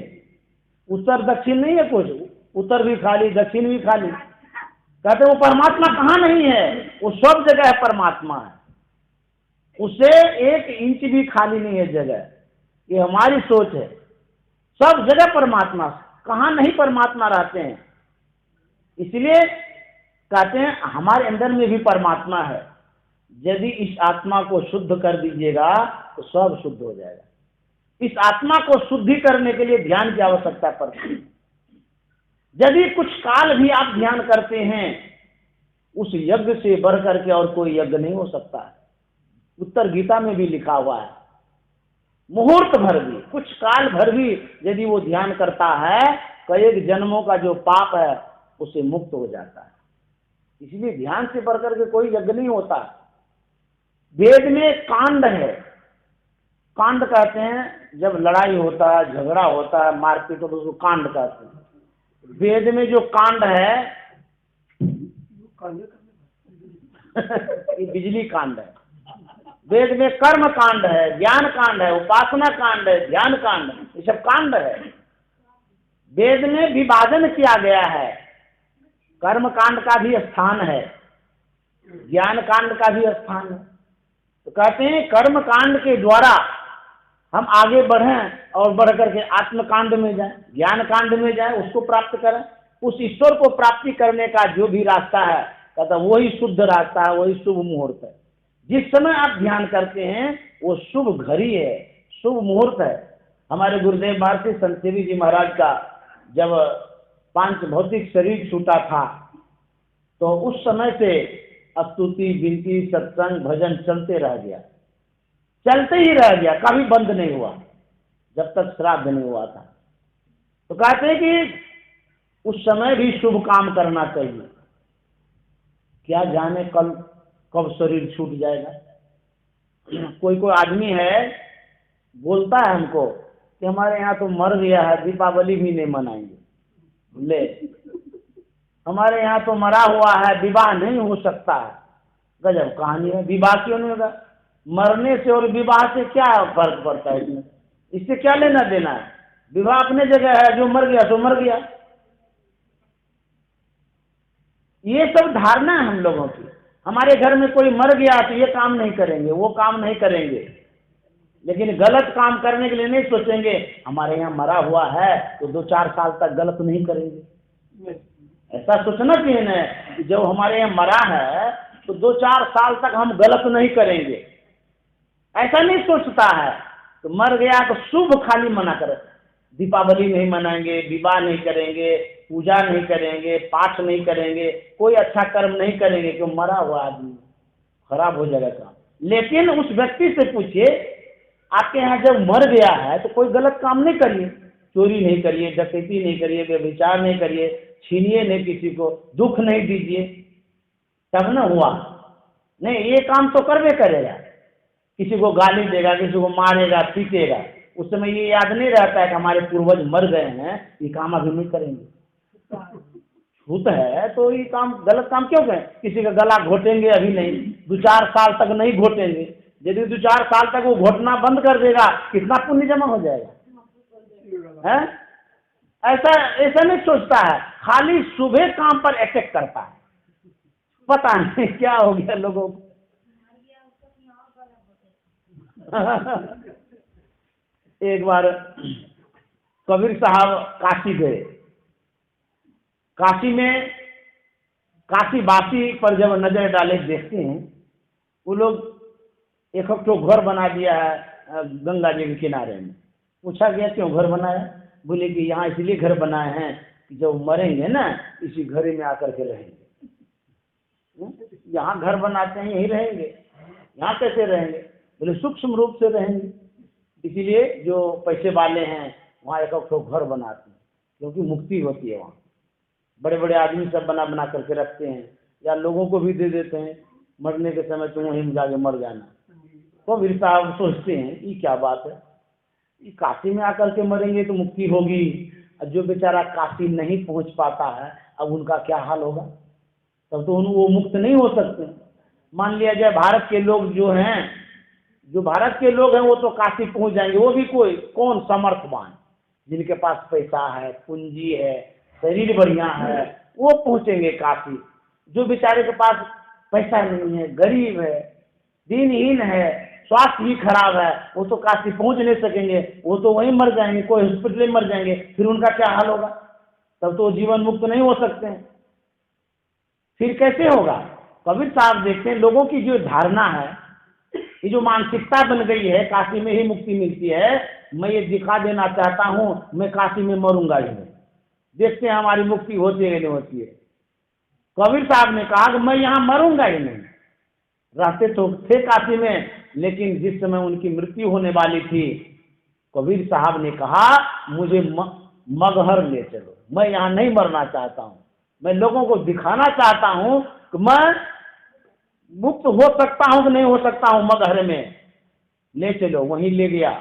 उत्तर दक्षिण नहीं है कुछ, उत्तर भी खाली, दक्षिण भी खाली। कहते वो परमात्मा कहाँ नहीं है? वो सब जगह है परमात्मा है, उसे एक इंच भी खाली नहीं है जगह। ये हमारी सोच है, सब जगह परमात्मा, कहाँ नहीं परमात्मा रहते हैं। इसलिए कहते हैं हमारे अंदर में भी परमात्मा है, यदि इस आत्मा को शुद्ध कर दीजिएगा तो सब शुद्ध हो जाएगा। इस आत्मा को शुद्धि करने के लिए ध्यान की आवश्यकता पड़ती है। यदि कुछ काल भी आप ध्यान करते हैं, उस यज्ञ से बढ़ करके और कोई यज्ञ नहीं हो सकता है। उत्तर गीता में भी लिखा हुआ है, मुहूर्त भर भी, कुछ काल भर भी यदि वो ध्यान करता है, कई जन्मों का जो पाप है उससे मुक्त हो जाता है। इसलिए ध्यान से बढ़ करके कोई यज्ञ नहीं होता। वेद में कांड है, कांड कहते हैं जब लड़ाई होता है, झगड़ा होता है, मारपीट होता है, उसको कांड कहते हैं। वेद में जो कांड है ये बिजली कांड है। वेद में कर्म कांड है, ज्ञान कांड है, उपासना कांड है, ध्यान कांड है, ये सब कांड है। वेद में विभाजन किया गया है, कर्म कांड का भी स्थान है, ज्ञान कांड का भी स्थान है। तो कहते हैं कर्म कांड के द्वारा हम आगे बढ़ें और बढ़ करके आत्म कांड में जाएं, ज्ञान कांड में जाएं, उसको प्राप्त करें। उस ईश्वर को प्राप्ति करने का जो भी रास्ता है, कहता वही शुद्ध रास्ता है, वही शुभ मुहूर्त है। जिस समय आप ध्यान करते हैं वो शुभ घड़ी है, शुभ मुहूर्त है। हमारे गुरुदेव भारती संत सेवी जी महाराज का जब पांच भौतिक शरीर छूटा था, तो उस समय से स्तुति, विनती, सत्संग, भजन चलते रह गया, चलते ही रह गया, कभी बंद नहीं हुआ जब तक श्राद्ध नहीं हुआ था। तो कहते हैं कि उस समय भी शुभ काम करना चाहिए। क्या जाने कब शरीर छूट जाएगा। कोई आदमी है बोलता है हमको कि हमारे यहाँ तो मर गया है, दीपावली भी नहीं मनाएंगे। ले, हमारे यहाँ तो मरा हुआ है, विवाह नहीं हो सकता है। गजब कहानी है, विवाह क्यों नहीं होगा? मरने से और विवाह से क्या फर्क पड़ता है इसमें? इससे क्या लेना देना है? विवाह अपने जगह है, जो मर गया तो मर गया। ये सब धारणा है हम लोगों की। हमारे घर में कोई मर गया तो ये काम नहीं करेंगे, वो काम नहीं करेंगे, लेकिन गलत काम करने के लिए नहीं सोचेंगे। हमारे यहाँ मरा हुआ है तो 2-4 साल तक गलत नहीं करेंगे। ऐसा सोचना चाहिए ना कि जब हमारे यहाँ मरा है तो 2-4 साल तक हम गलत नहीं करेंगे। ऐसा नहीं सोचता है। तो मर गया तो शुभ खाली मना करे, दीपावली नहीं मनाएंगे, विवाह नहीं करेंगे, पूजा नहीं करेंगे, पाठ नहीं करेंगे, कोई अच्छा कर्म नहीं करेंगे, क्यों? मरा हुआ आदमी, खराब हो जाएगा काम। लेकिन उस व्यक्ति से पूछिए, आपके यहाँ जब मर गया है तो कोई गलत काम नहीं करिए, चोरी नहीं करिए, डकैती नहीं करिए, व्यभिचार नहीं करिए, छीनिए नहीं किसी को, दुख नहीं दीजिए, तब ना हुआ। नहीं, ये काम तो करवे करेगा, किसी को गाली देगा, किसी को मारेगा, पीटेगा, उस समय ये याद नहीं रहता है कि हमारे पूर्वज मर गए हैं, ये काम अभी नहीं करेंगे। छूत है तो ये काम, गलत काम क्यों करें? किसी का गला घोटेंगे अभी नहीं, 2-4 साल तक नहीं घोटेंगे। यदि 2-4 साल तक वो घोटना बंद कर देगा, कितना पुण्य जमा हो जाएगा है? ऐसा नहीं सोचता है, खाली सुबह काम पर अटैक करता है। पता नहीं क्या हो गया लोगों को। एक बार कबीर साहब काशी गए। काशी में काशी वासी पर जब नजर डाले देखते हैं, वो लोग एक तो घर बना दिया है गंगा जी के किनारे में। पूछा गया क्यों घर बनाया? बोले कि यहाँ इसलिए घर बनाए हैं कि जब मरेंगे ना, इसी घर में आकर के रहेंगे। यहाँ घर बनाते हैं, यहीं रहेंगे, यहाँ कैसे रहेंगे? बोले सूक्ष्म रूप से रहेंगे, इसीलिए जो पैसे वाले हैं वहाँ एक तो घर बनाते हैं, क्योंकि मुक्ति होती है वहाँ। बड़े बड़े आदमी सब बना बना करके रखते हैं, या लोगों को भी दे देते हैं, मरने के समय तुम वहीं जाके मर जाना। तो वीर साहब सोचते हैं ये क्या बात है, ये काशी में आकर के मरेंगे तो मुक्ति होगी, जो बेचारा काशी नहीं पहुंच पाता है अब उनका क्या हाल होगा? तब तो वो मुक्त नहीं हो सकते। मान लिया जाए भारत के लोग जो हैं, जो भारत के लोग हैं वो तो काशी पहुंच जाएंगे, वो भी कौन समर्थवान, जिनके पास पैसा है, पूंजी है, शरीर बढ़िया है, वो पहुंचेंगे काशी। जो बेचारे के पास पैसा नहीं है, गरीब है, दिनहीन है, स्वास्थ्य भी खराब है, वो तो काशी पहुंच नहीं सकेंगे, वो तो वहीं मर जाएंगे, कोई हॉस्पिटल में मर जाएंगे, फिर उनका क्या हाल होगा? तब तो जीवन मुक्त नहीं हो सकते हैं। फिर कैसे होगा? कबीर साहब देखते हैं लोगों की जो धारणा है, ये जो मानसिकता बन गई है काशी में ही मुक्ति मिलती है, मैं ये दिखा देना चाहता हूँ मैं काशी में मरूंगा ही नहीं, देखते हैं हमारी मुक्ति होती है नहीं होती है। कबीर साहब ने कहा कि मैं यहाँ मरूंगा ही नहीं। रहते तो थे काशी में, लेकिन जिस समय उनकी मृत्यु होने वाली थी, कबीर साहब ने कहा मुझे मगहर ले चलो, मैं यहाँ नहीं मरना चाहता हूँ, मैं लोगों को दिखाना चाहता हूँ कि मैं मुक्त हो सकता हूँ कि नहीं हो सकता हूँ, मगहर में ले चलो। वहीं ले गया,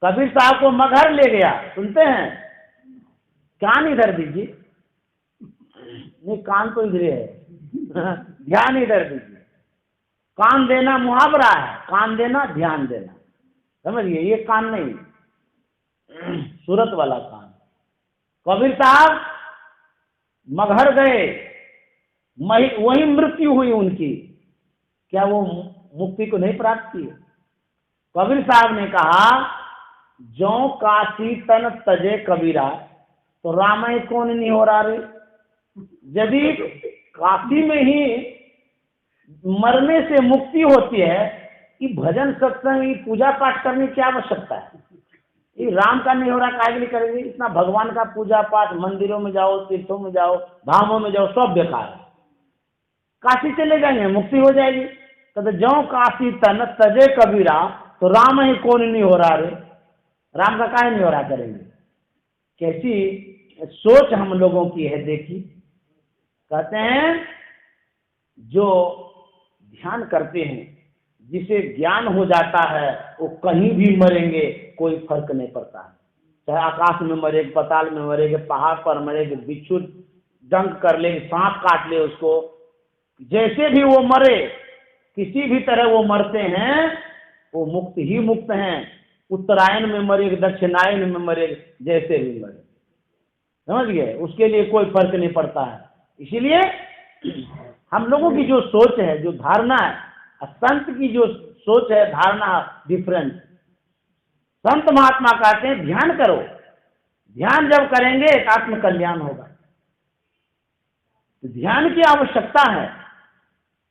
कबीर साहब को मगहर ले गया। सुनते हैं? कान इधर दीजिए, नहीं कान तो इधर है, ध्यान इधर दीजिए। कान देना मुहावरा है, कान देना ध्यान देना, समझिए, ये कान नहीं, सूरत वाला कान। कबीर साहब मगहर गए, वही मृत्यु हुई उनकी। क्या वो मुक्ति को नहीं प्राप्त की? कबीर साहब ने कहा जो काशी तन तजे कबीरा, तो रामाय कौन नहीं हो रहा रे? यदि काशी में ही मरने से मुक्ति होती है, कि भजन सत्संग पूजा पाठ करने की क्या आवश्यकता है? ये राम का नहीं हो रहा, काहे के लिए करेंगे? इतना भगवान का पूजा पाठ, मंदिरों में जाओ, तीर्थों में जाओ, धामों में जाओ, सब बेकार है। काशी चले जाएंगे मुक्ति हो जाएगी। तो जो काशी तन तजे कबीरा, तो राम ही कौन नहीं हो रहा रे? राम का काहे नहीं हो रहा करेंगे? कैसी सोच हम लोगों की है देखी। कहते हैं जो ध्यान करते हैं, जिसे ज्ञान हो जाता है वो कहीं भी मरेंगे, कोई फर्क नहीं पड़ता है। चाहे आकाश में मरे, पाताल में मरेगे, पहाड़ पर मरेगे, बिच्छू डंक कर ले, सांप काट ले उसको, जैसे भी वो मरे, किसी भी तरह वो मरते हैं, वो मुक्त ही मुक्त हैं। उत्तरायण में मरेगे, दक्षिणायन में मरेगे, जैसे भी मरे, समझ गए, उसके लिए कोई फर्क नहीं पड़ता है। इसीलिए हम लोगों की जो सोच है, जो धारणा है, संत की जो सोच है, धारणा डिफरेंट। संत महात्मा कहते हैं ध्यान करो, ध्यान जब करेंगे एक आत्म कल्याण होगा। तो ध्यान की आवश्यकता है,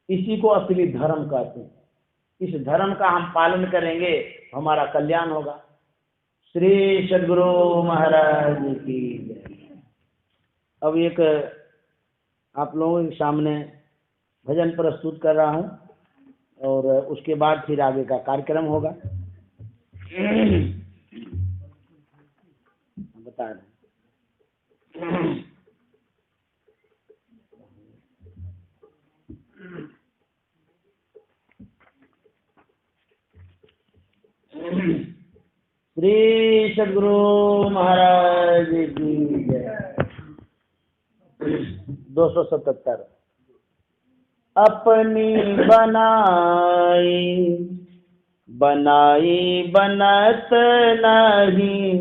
इसी को असली धर्म कहते हैं। इस धर्म का हम पालन करेंगे, हमारा कल्याण होगा। श्री सद्गुरु महाराज की जय। अब एक आप लोगों के सामने भजन प्रस्तुत कर रहा हूं और उसके बाद फिर आगे का कार्यक्रम होगा। बता रहे श्री सद्गुरु महाराज की जय। 277 अपनी बनाई बनाई बनत नहीं,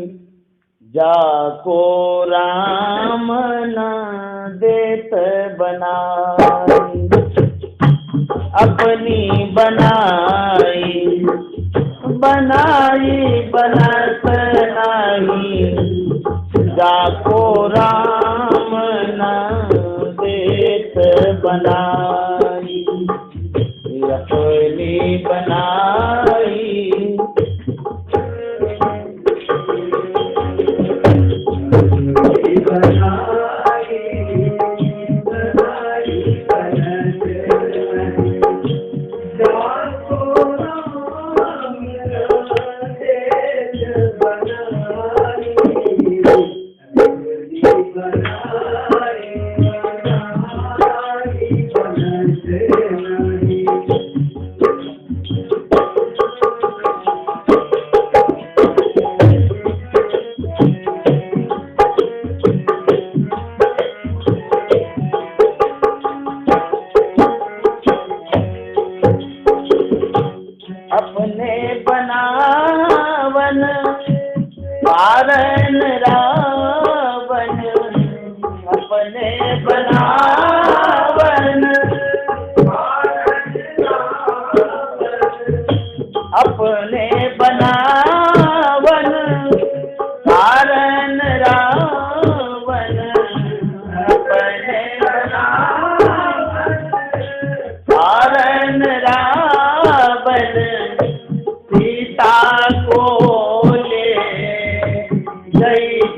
जाको राम न देत बनाई। अपनी बनाई बनाई बनत नहीं, जाको राम न देत बनाई। अपनी बनाई कारण रावण, अपने बनावन अपने बनावन, कारण रावण अपने बनावन, कारण रावण सीता को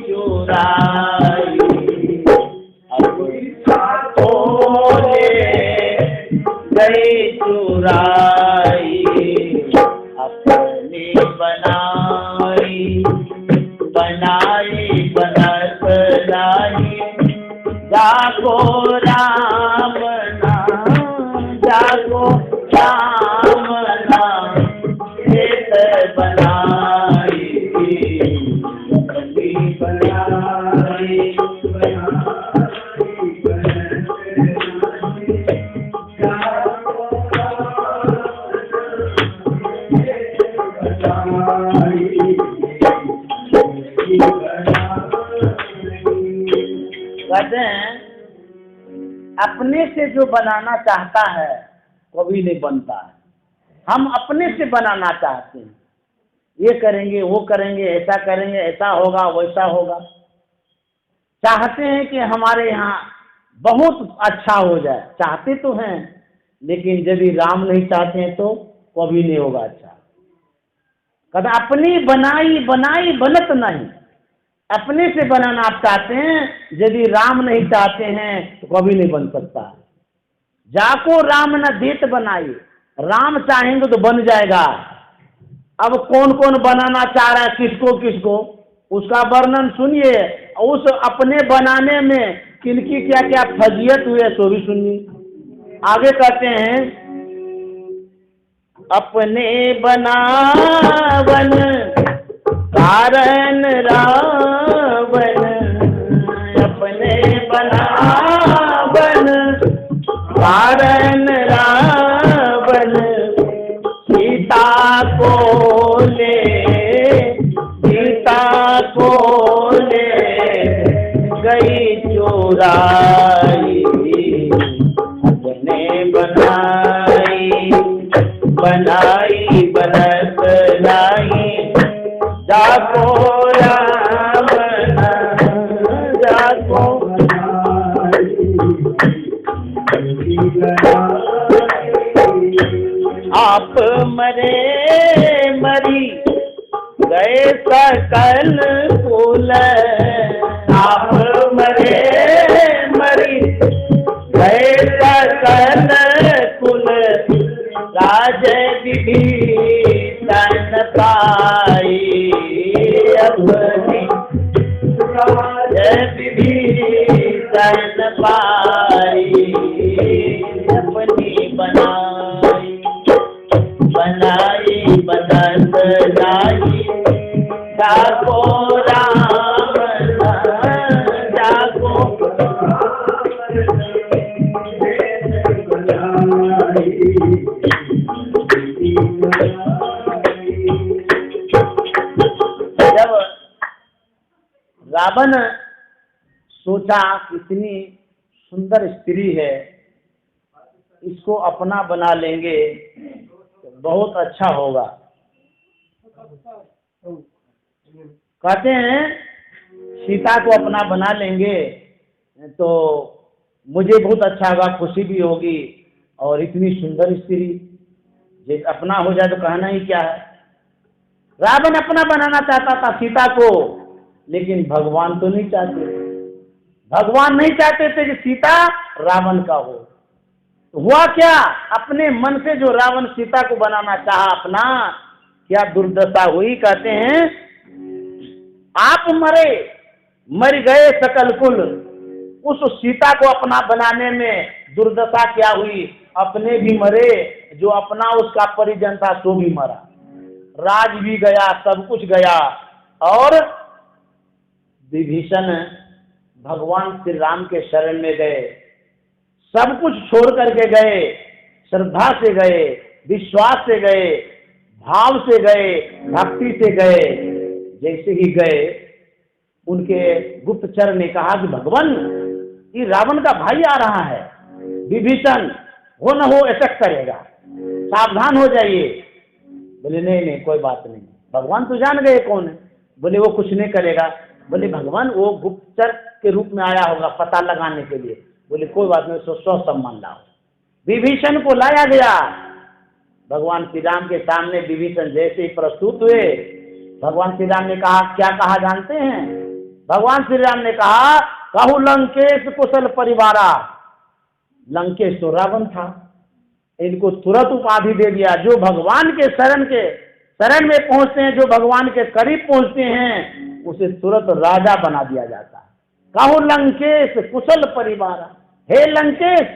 चुराई। गई चुराई, अपनी बनाई बनाई बनत नहीं, जाको राम नाम, जाको राम नाम देत बनाई। कहते हैं अपने से जो बनाना चाहता है कभी नहीं बनता है। हम अपने से बनाना चाहते हैं, ये करेंगे वो करेंगे, ऐसा करेंगे, ऐसा होगा वैसा होगा। चाहते हैं कि हमारे यहाँ बहुत अच्छा हो जाए, चाहते तो हैं, लेकिन यदि राम नहीं चाहते हैं तो कभी नहीं होगा अच्छा। कहते अपनी बनाई बनाई बनत नहीं, अपने से बनाना आप चाहते हैं, यदि राम नहीं चाहते हैं तो कभी नहीं बन सकता। जाको राम न देत बनाई, राम चाहेंगे तो बन जाएगा। अब कौन कौन बनाना चाह रहा है, किसको किसको, उसका वर्णन सुनिए। उस अपने बनाने में किनकी क्या क्या फजीयत हुई है सो भी सुनिए। आगे कहते हैं अपने बनावन कारण रावण, अपने बनावन कारण रावण, सीता को ले गई चुराई, अपने बनाई बनत लाई, जाको रावण जाको। आप मरे मरी गए सकल कुल, आप मरे मरी गए सकल कुल, राज विभीषण पाई, अपनी राज विभीषण पाई, अपनी बनाई बनत लाई, जाको रावण जाको। जब रावण सोचा कितनी सुंदर स्त्री है, इसको अपना बना लेंगे तो बहुत अच्छा होगा। कहते हैं सीता को अपना बना लेंगे तो मुझे बहुत अच्छा होगा, खुशी भी होगी, और इतनी सुंदर स्त्री जे अपना हो जाए तो कहना ही क्या है। रावण अपना बनाना चाहता था सीता को, लेकिन भगवान तो नहीं चाहते, भगवान नहीं चाहते थे कि सीता रावण का हो। तो हुआ क्या, अपने मन से जो रावण सीता को बनाना चाहा अपना, क्या दुर्दशा हुई। कहते हैं आप मर गए सकल कुल, उस सीता को अपना बनाने में दुर्दशा क्या हुई, अपने भी मरे, जो अपना उसका परिजन था सो भी मरा, राज भी गया, सब कुछ गया। और विभीषण भगवान श्री राम के शरण में गए, सब कुछ छोड़ करके गए, श्रद्धा से गए, विश्वास से गए, भाव से गए, भक्ति से गए। जैसे ही गए उनके गुप्तचर ने कहा कि भगवान ये रावण का भाई आ रहा है, विभीषण, हो न हो अटैक करेगा, सावधान हो जाइए। बोले नहीं कोई बात नहीं, भगवान तो जान गए कौन है। बोले वो कुछ नहीं करेगा। बोले भगवान वो गुप्तचर के रूप में आया होगा पता लगाने के लिए। बोले कोई बात नहीं, सौ सम्मान लाओ। विभीषण को लाया गया, भगवान श्री राम के सामने विभीषण जैसे ही प्रस्तुत हुए, भगवान श्री राम ने कहा, क्या कहा जानते हैं? भगवान श्री राम ने कहा, कहु लंकेश कुशल परिवारा। लंकेश तो रावण था, इनको तुरंत उपाधि दे दिया। जो भगवान के शरण में पहुंचते हैं, जो भगवान के करीब पहुंचते हैं, उसे तुरंत राजा बना दिया जाता है। कहु लंकेश कुशल परिवारा। हे लंकेश,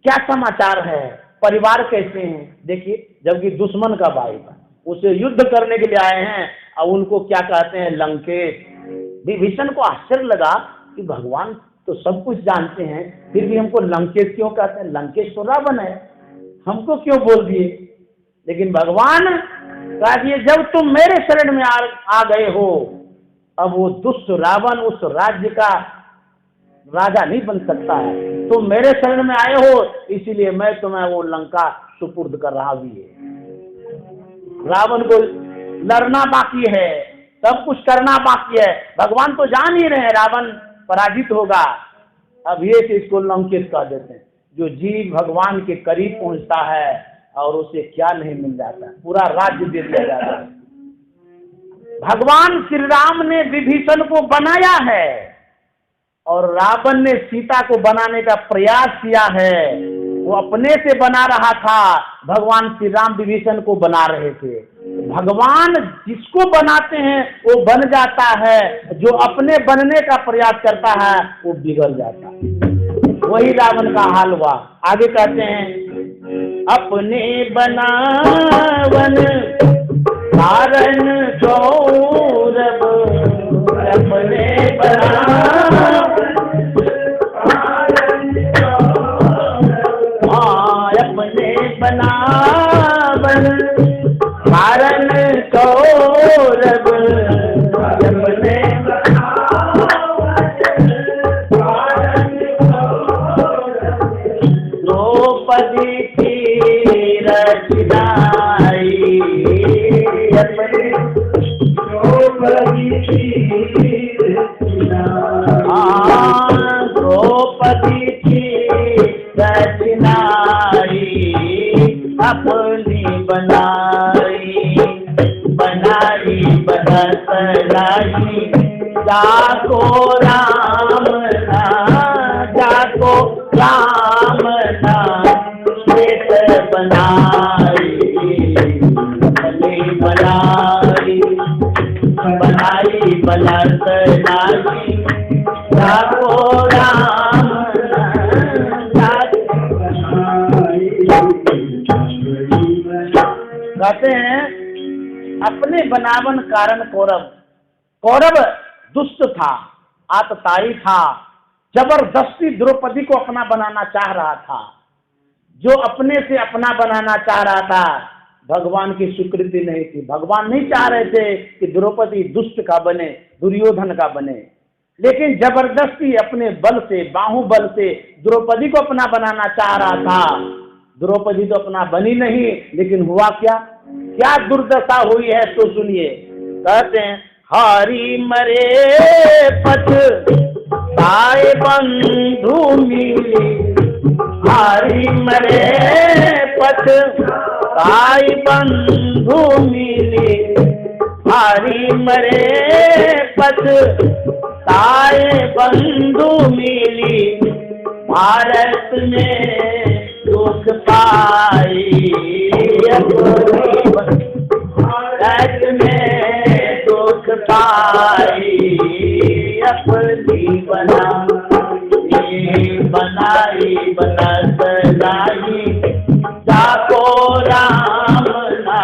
क्या समाचार है, परिवार कैसे हैं? देखिए, जबकि दुश्मन का भाई था, उसे युद्ध करने के लिए आए हैं, और उनको क्या कहते हैं, लंकेश। विभीषण को आश्चर्य लगा कि भगवान तो सब कुछ जानते हैं, फिर भी हमको लंकेश क्यों कहते हैं? लंकेश तो रावण है, हमको क्यों बोल दिए? लेकिन भगवान कह दिए, जब तुम मेरे शरण में आ गए हो, अब वो दुष्ट रावण उस राज्य का राजा नहीं बन सकता है। तुम मेरे शरण में आए हो, इसीलिए मैं तुम्हें वो लंका सुपुर्द कर रहा भी है। रावण को लड़ना बाकी है, सब कुछ करना बाकी है। भगवान तो जान ही रहे हैं रावण पराजित होगा। अब ये से इसको लंकेश कह देते हैं। जो जीव भगवान के करीब पहुंचता है और उसे क्या नहीं मिल जाता, पूरा राज्य दे दिया जाता है। भगवान श्री राम ने विभीषण को बनाया है और रावण ने सीता को बनाने का प्रयास किया है। वो अपने से बना रहा था, भगवान श्री राम विभीषण को बना रहे थे। भगवान जिसको बनाते हैं वो बन जाता है, जो अपने बनने का प्रयास करता है वो बिगड़ जाता है। वही रावण का हाल हुआ। आगे कहते हैं, अपने बनावन कारण कौरव, अपने अपने बनावन कारण कौरव, अपने द्रौपदी की रचनाई, अपने द्रौपदी की द्रौपदी की रचनाई, अपनी बनाई बनाई बदलाई, जाको राम ना, जाको राम ना, श्वेत बनाई अपनी बनाई बनाई बदलाई, जाको राम ना, कहते हैं अपने बनावन कारण कौरव। कौरव दुष्ट था, आतताई था, जबरदस्ती द्रौपदी को अपना बनाना चाह रहा था। जो अपने से अपना बनाना चाह रहा था, भगवान की स्वीकृति नहीं थी। भगवान नहीं चाह रहे थे कि द्रौपदी दुष्ट का बने, दुर्योधन का बने, लेकिन जबरदस्ती अपने बल से, बाहुबल से द्रौपदी को अपना बनाना चाह रहा था। द्रौपदी तो अपना बनी नहीं, लेकिन हुआ क्या, क्या दुर्दशा हुई है तो सुनिए। कहते हैं हरि मरे पथ ताए बंधु मिली, हरि मरे पथ ताए बंधु मिली, हरि मरे पथ ताए बंधु मिली, भारत में दुख पाई, भारत में दुख पाई, अपनी बनाई बनाई, जाको राम ना,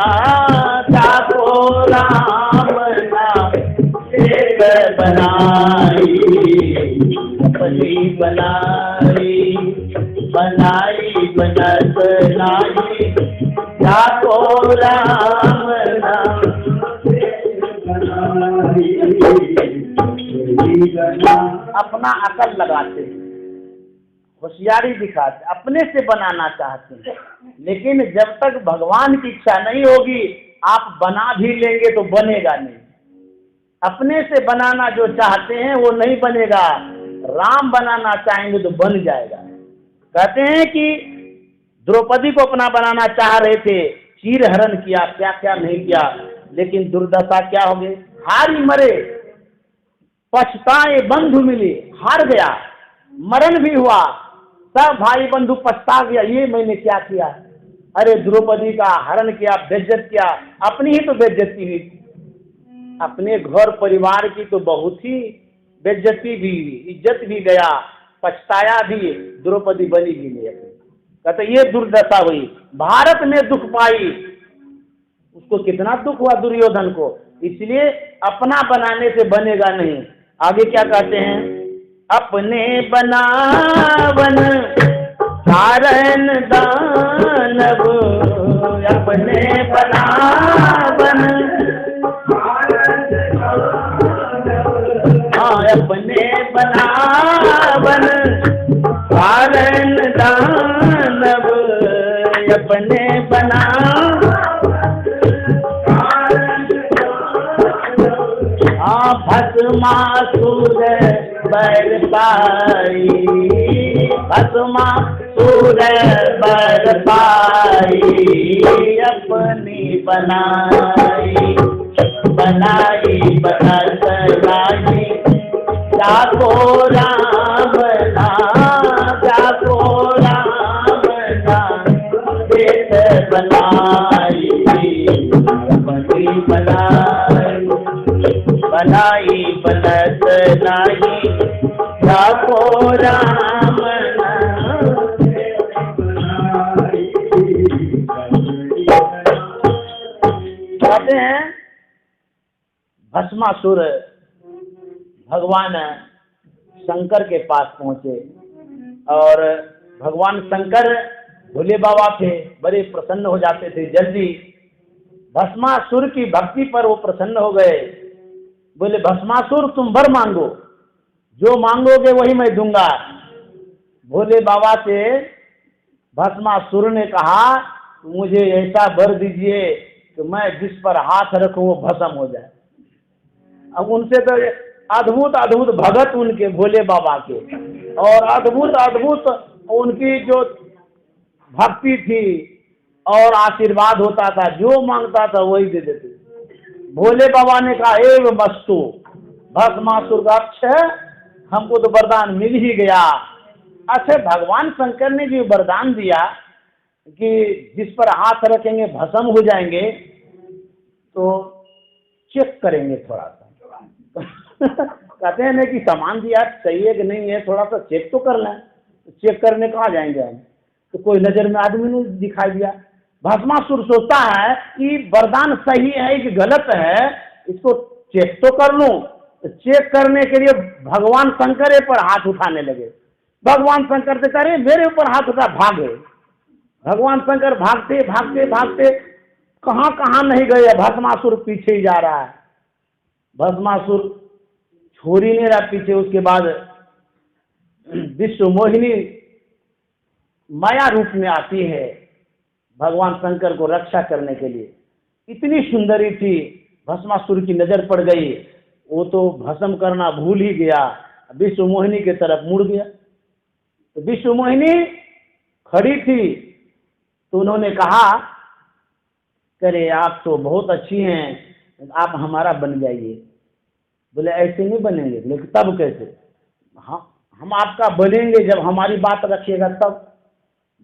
जाको राम ना, एक बनाई अपनी बनाई बनाई बनाई, जाको राम ना, अपना अकल लगाते हैं, होशियारी दिखाते, अपने से बनाना चाहते हैं, लेकिन जब तक भगवान की इच्छा नहीं होगी आप बना भी लेंगे तो बनेगा नहीं। अपने से बनाना जो चाहते हैं वो नहीं बनेगा, राम बनाना चाहेंगे तो बन जाएगा। कहते हैं कि द्रौपदी को अपना बनाना चाह रहे थे, चीर हरण किया, क्या क्या नहीं किया, लेकिन दुर्दशा क्या हो गई, हारी मरे, पछताए बंधु मिले, हार गया, मरण भी हुआ, सब भाई बंधु पछता गया, ये मैंने क्या किया, अरे द्रौपदी का हरण किया, बेइज्जत किया, अपनी ही तो बेइज्जती हुई, अपने घर परिवार की तो बहुत ही बेइज्जती भी, इज्जत भी गया, पछताया भी, द्रौपदी बनी भी नहीं। कहते ये दुर्दशा हुई, भारत में दुख पाई, उसको कितना दुख हुआ दुर्योधन को, इसलिए अपना बनाने से बनेगा नहीं। आगे क्या कहते हैं, अपने बनावन कारण दानव, अपने बनावन, अपने बनावन कारण दानव, अपने बना भस्मासुर बर पाई, भस्मासुर बर पाई, अपनी बनाई बनाई बनाई, जाको राम ना, जाको राम ना, देश बनाई अपनी बनाई बनाई बनाई, जाको राम ना। कहते हैं भस्मासुर भगवान शंकर के पास पहुंचे और भगवान शंकर भोले बाबा थे, बड़े प्रसन्न हो जाते थे। जल्दी भस्मासुर की भक्ति पर वो प्रसन्न हो गए। बोले भस्मासुर तुम वर मांगो, जो मांगोगे वही मैं दूंगा। भोले बाबा से भस्मासुर ने कहा मुझे ऐसा वर दीजिए कि मैं जिस पर हाथ रखूं वो भस्म हो जाए। अब उनसे तो अद्भुत अद्भुत भगत उनके भोले बाबा के, और अद्भुत अद्भुत उनकी जो भक्ति थी और आशीर्वाद होता था, जो मांगता था वही दे देते। भोले बाबा ने कहा एव वस्तु भस्मासुर का अच्छा हमको तो वरदान मिल ही गया। अच्छा भगवान शंकर ने जो वरदान दिया कि जिस पर हाथ रखेंगे भस्म हो जाएंगे, तो चेक करेंगे थोड़ा सा। कहते हैं ना कि सामान दिया सही है कि नहीं है, थोड़ा सा चेक तो कर लें। चेक करने कहाँ जाएंगे हम, तो कोई नजर में आदमी ने दिखाई दिया। भस्मासुर सोचता है कि वरदान सही है कि गलत है, इसको चेक तो कर लूं। तो चेक करने के लिए भगवान शंकर पर हाथ उठाने लगे। भगवान शंकर से करे मेरे ऊपर हाथ उठा, भागे। भगवान शंकर भागते भागते भागते कहाँ कहाँ नहीं गए, भस्मासुर पीछे ही जा रहा है। भस्मासुर छोड़ ही नहीं रहा पीछे। उसके बाद विश्व मोहिनी माया रूप में आती है भगवान शंकर को रक्षा करने के लिए। इतनी सुंदरी थी, भस्मासुर की नजर पड़ गई, वो तो भस्म करना भूल ही गया, विश्व मोहिनी की तरफ मुड़ गया। तो विश्व मोहिनी खड़ी थी, तो उन्होंने कहा करे आप तो बहुत अच्छी हैं, आप हमारा बन जाइए। बोले ऐसे नहीं बनेंगे। बोले तब कैसे? हाँ हम आपका बनेंगे जब हमारी बात रखिएगा तब।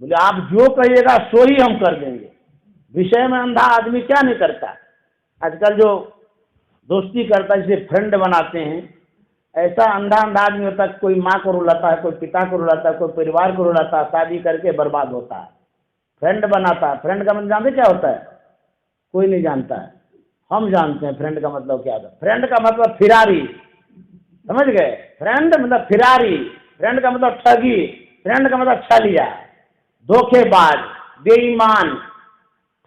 बोले आप जो कहिएगा सो ही हम कर देंगे। विषय में अंधा आदमी क्या नहीं करता। आजकल जो दोस्ती करता है, जिसे फ्रेंड बनाते हैं, ऐसा अंधा अंधा आदमी होता है। कोई माँ को रुलाता है, कोई पिता को रुलाता है, कोई परिवार को रुलाता है, शादी करके बर्बाद होता है। फ्रेंड बनाता है। फ्रेंड का मतलब जानते क्या होता है? कोई नहीं जानता है, हम जानते हैं फ्रेंड का मतलब क्या होता है। फ्रेंड का मतलब फिरारी, समझ गए? फ्रेंड मतलब फिरारी, फ्रेंड का मतलब ठगी, फ्रेंड का मतलब छलिया, धोखेबाज, बेईमान,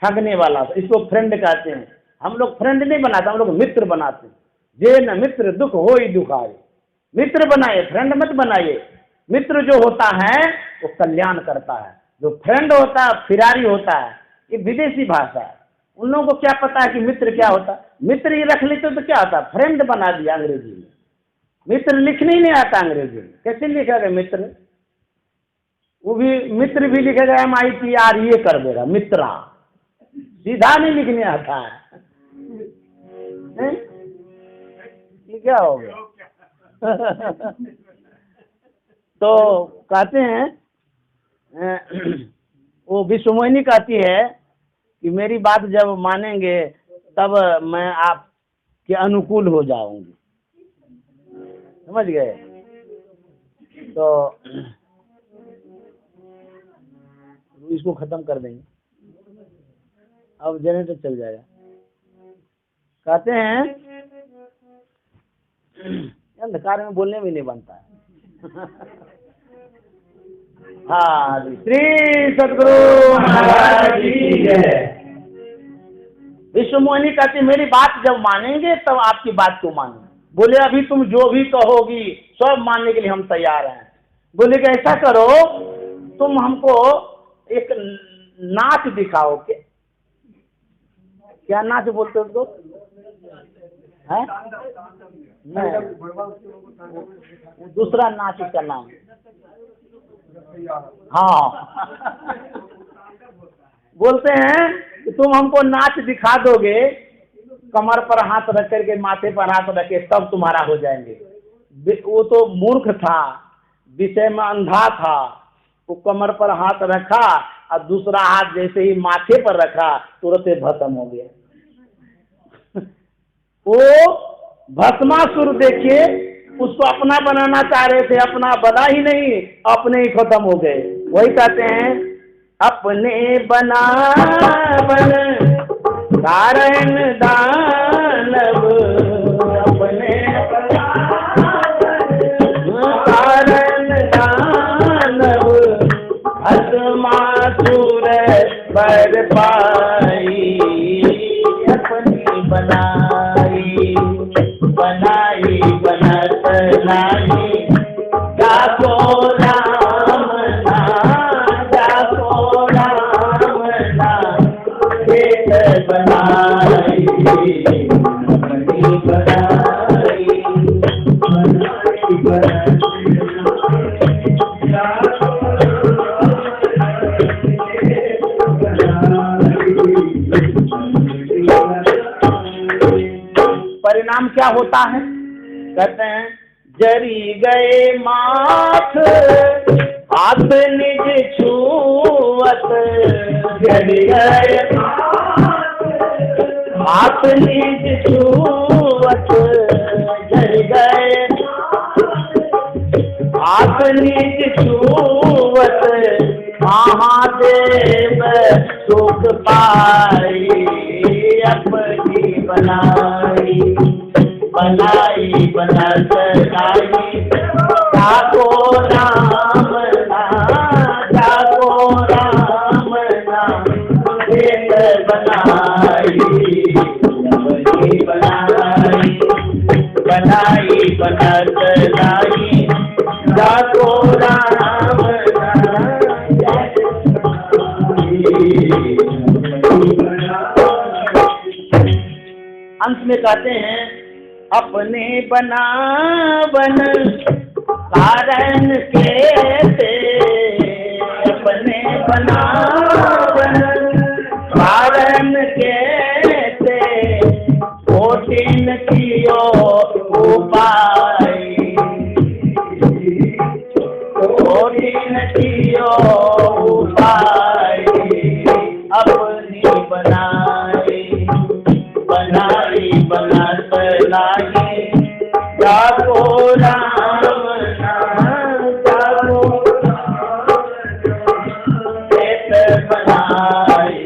ठगने वाला, इसको फ्रेंड कहते हैं। हम लोग फ्रेंड नहीं बनाते, हम लोग मित्र बनाते हैं। जे न मित्र दुख हो ही दुखाए, मित्र बनाइए, फ्रेंड मत बनाइए। मित्र जो होता है वो कल्याण करता है, जो फ्रेंड होता है फिरारी होता है। ये विदेशी भाषा है, उन लोगों को क्या पता है कि मित्र क्या होता है। मित्र ये रख लेते तो क्या होता है, फ्रेंड बना दिया अंग्रेजी में। मित्र लिखने ही नहीं आता अंग्रेजी में, कैसे लिखेगा मित्र? वो भी मित्र भी लिखेगा MITR, ये कर देगा मित्रा, सीधा नहीं लिखने आता है। ये क्या हो गया? तो कहते हैं वो विश्व मोहिनी कहती है कि मेरी बात जब मानेंगे तब मैं आपके अनुकूल हो जाऊंगी। समझ गए? तो इसको खत्म कर देंगे, अब जनरेटर चल जाएगा। कहते हैं अंधकार में बोलने में नहीं बनता है। हाँ, श्री सद्गुरु महाराज की जय। विश्व मोहिनी कहती मेरी बात जब मानेंगे तब आपकी बात को मानेंगे। बोले अभी तुम जो भी कहोगी सब मानने के लिए हम तैयार हैं। बोले कि ऐसा करो, तुम हमको एक नाच दिखाओ। क्या नाच बोलते हो उसको? है दूसरा नाच का नाम, हाँ बोलते हैं कि तुम हमको नाच दिखा दोगे, कमर पर हाथ रख करके, माथे पर हाथ रख के, तब तुम्हारा हो जाएंगे। वो तो मूर्ख था, विषय में अंधा था, वो कमर पर हाथ रखा और दूसरा हाथ जैसे ही माथे पर रखा तुरंत भस्म हो गया। वो भस्मासुर देखिए उसको अपना बनाना चाह रहे थे, अपना बना ही नहीं, अपने ही खत्म हो गए। वही कहते हैं अपने बना बन कारण दानव अपने कारण दानव भस्मासुर पर पाई अपनी बनाई बनत लाई जाको राम एक बनाई अपनी बनाई परिणाम क्या होता है? कहते हैं जरी गए माथ हाथ निज छुअत, जरी गए हाथ निज छुअत, जरी गए हाथ निज छुअत, महादेव सुख पाई अपनी बनाई बनत लाई जाको राम एक बनाई बनत लाई जाको राम अंत में कहते हैं अपने बनावन कारण के थे, अपने बनावन कारण के थे, कोटिन कियो उपाय, कोटिन कियो उपाय अपनी बनाई बनत लाई जाको राम एक बनाई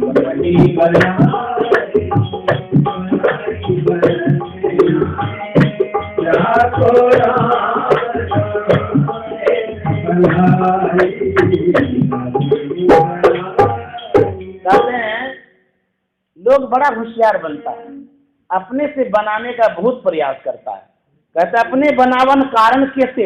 अपनी बनाई जाको कहते हैं लोग बड़ा होशियार बनता है, अपने से बनाने का बहुत प्रयास करता है। कहते अपने बनावन कारण कैसे,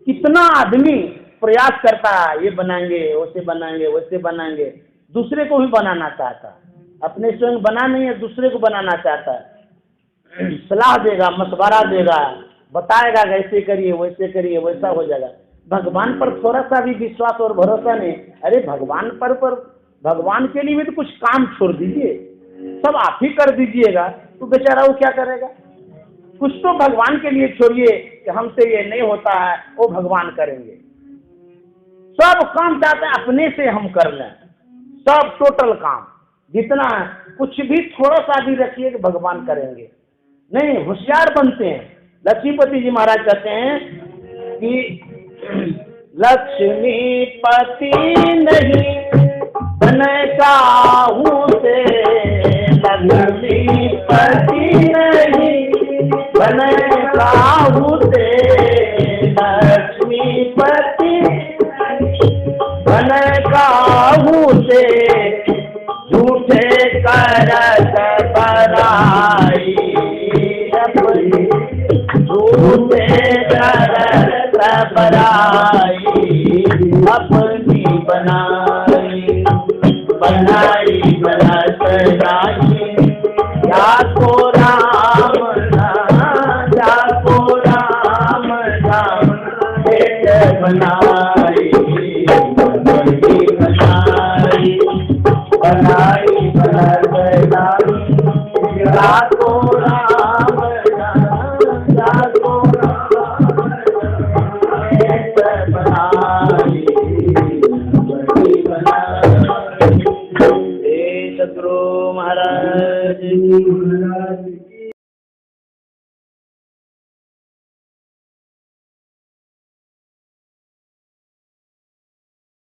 कितना आदमी प्रयास करता है ये बनाएंगे वैसे बनाएंगे वैसे बनाएंगे, दूसरे को भी बनाना चाहता है, अपने स्वयं बना नहीं है दूसरे को बनाना चाहता है। सलाह देगा, मशवरा देगा, बताएगा ऐसे करिए वैसे करिए वैसा हो जाएगा। भगवान पर थोड़ा सा भी विश्वास और भरोसा नहीं। अरे भगवान पर भगवान के लिए भी तो कुछ काम छोड़ दीजिए, सब आप ही कर दीजिएगा, तो बेचारा वो क्या करेगा? कुछ तो भगवान के लिए छोड़िए कि हमसे ये नहीं होता है, वो भगवान करेंगे। सब काम चाहते हैं अपने से हम कर लें, सब टोटल काम जितना है, कुछ भी थोड़ा सा भी रखिए कि भगवान करेंगे। नहीं, होशियार बनते हैं। लक्ष्मीपति जी महाराज कहते हैं कि लक्ष्मीपति नहीं बने काहू से, लक्ष्मीपति नहीं बने काहू से, लक्ष्मीपति बने काहू से, झूठे करत बड़ाई अपनी, झूठे करत बड़ाई अपनी बनाई बनत लाई जाको राम एक बनाई बनत लाई जाको राम एक बनाई सद्गुरु महाराज।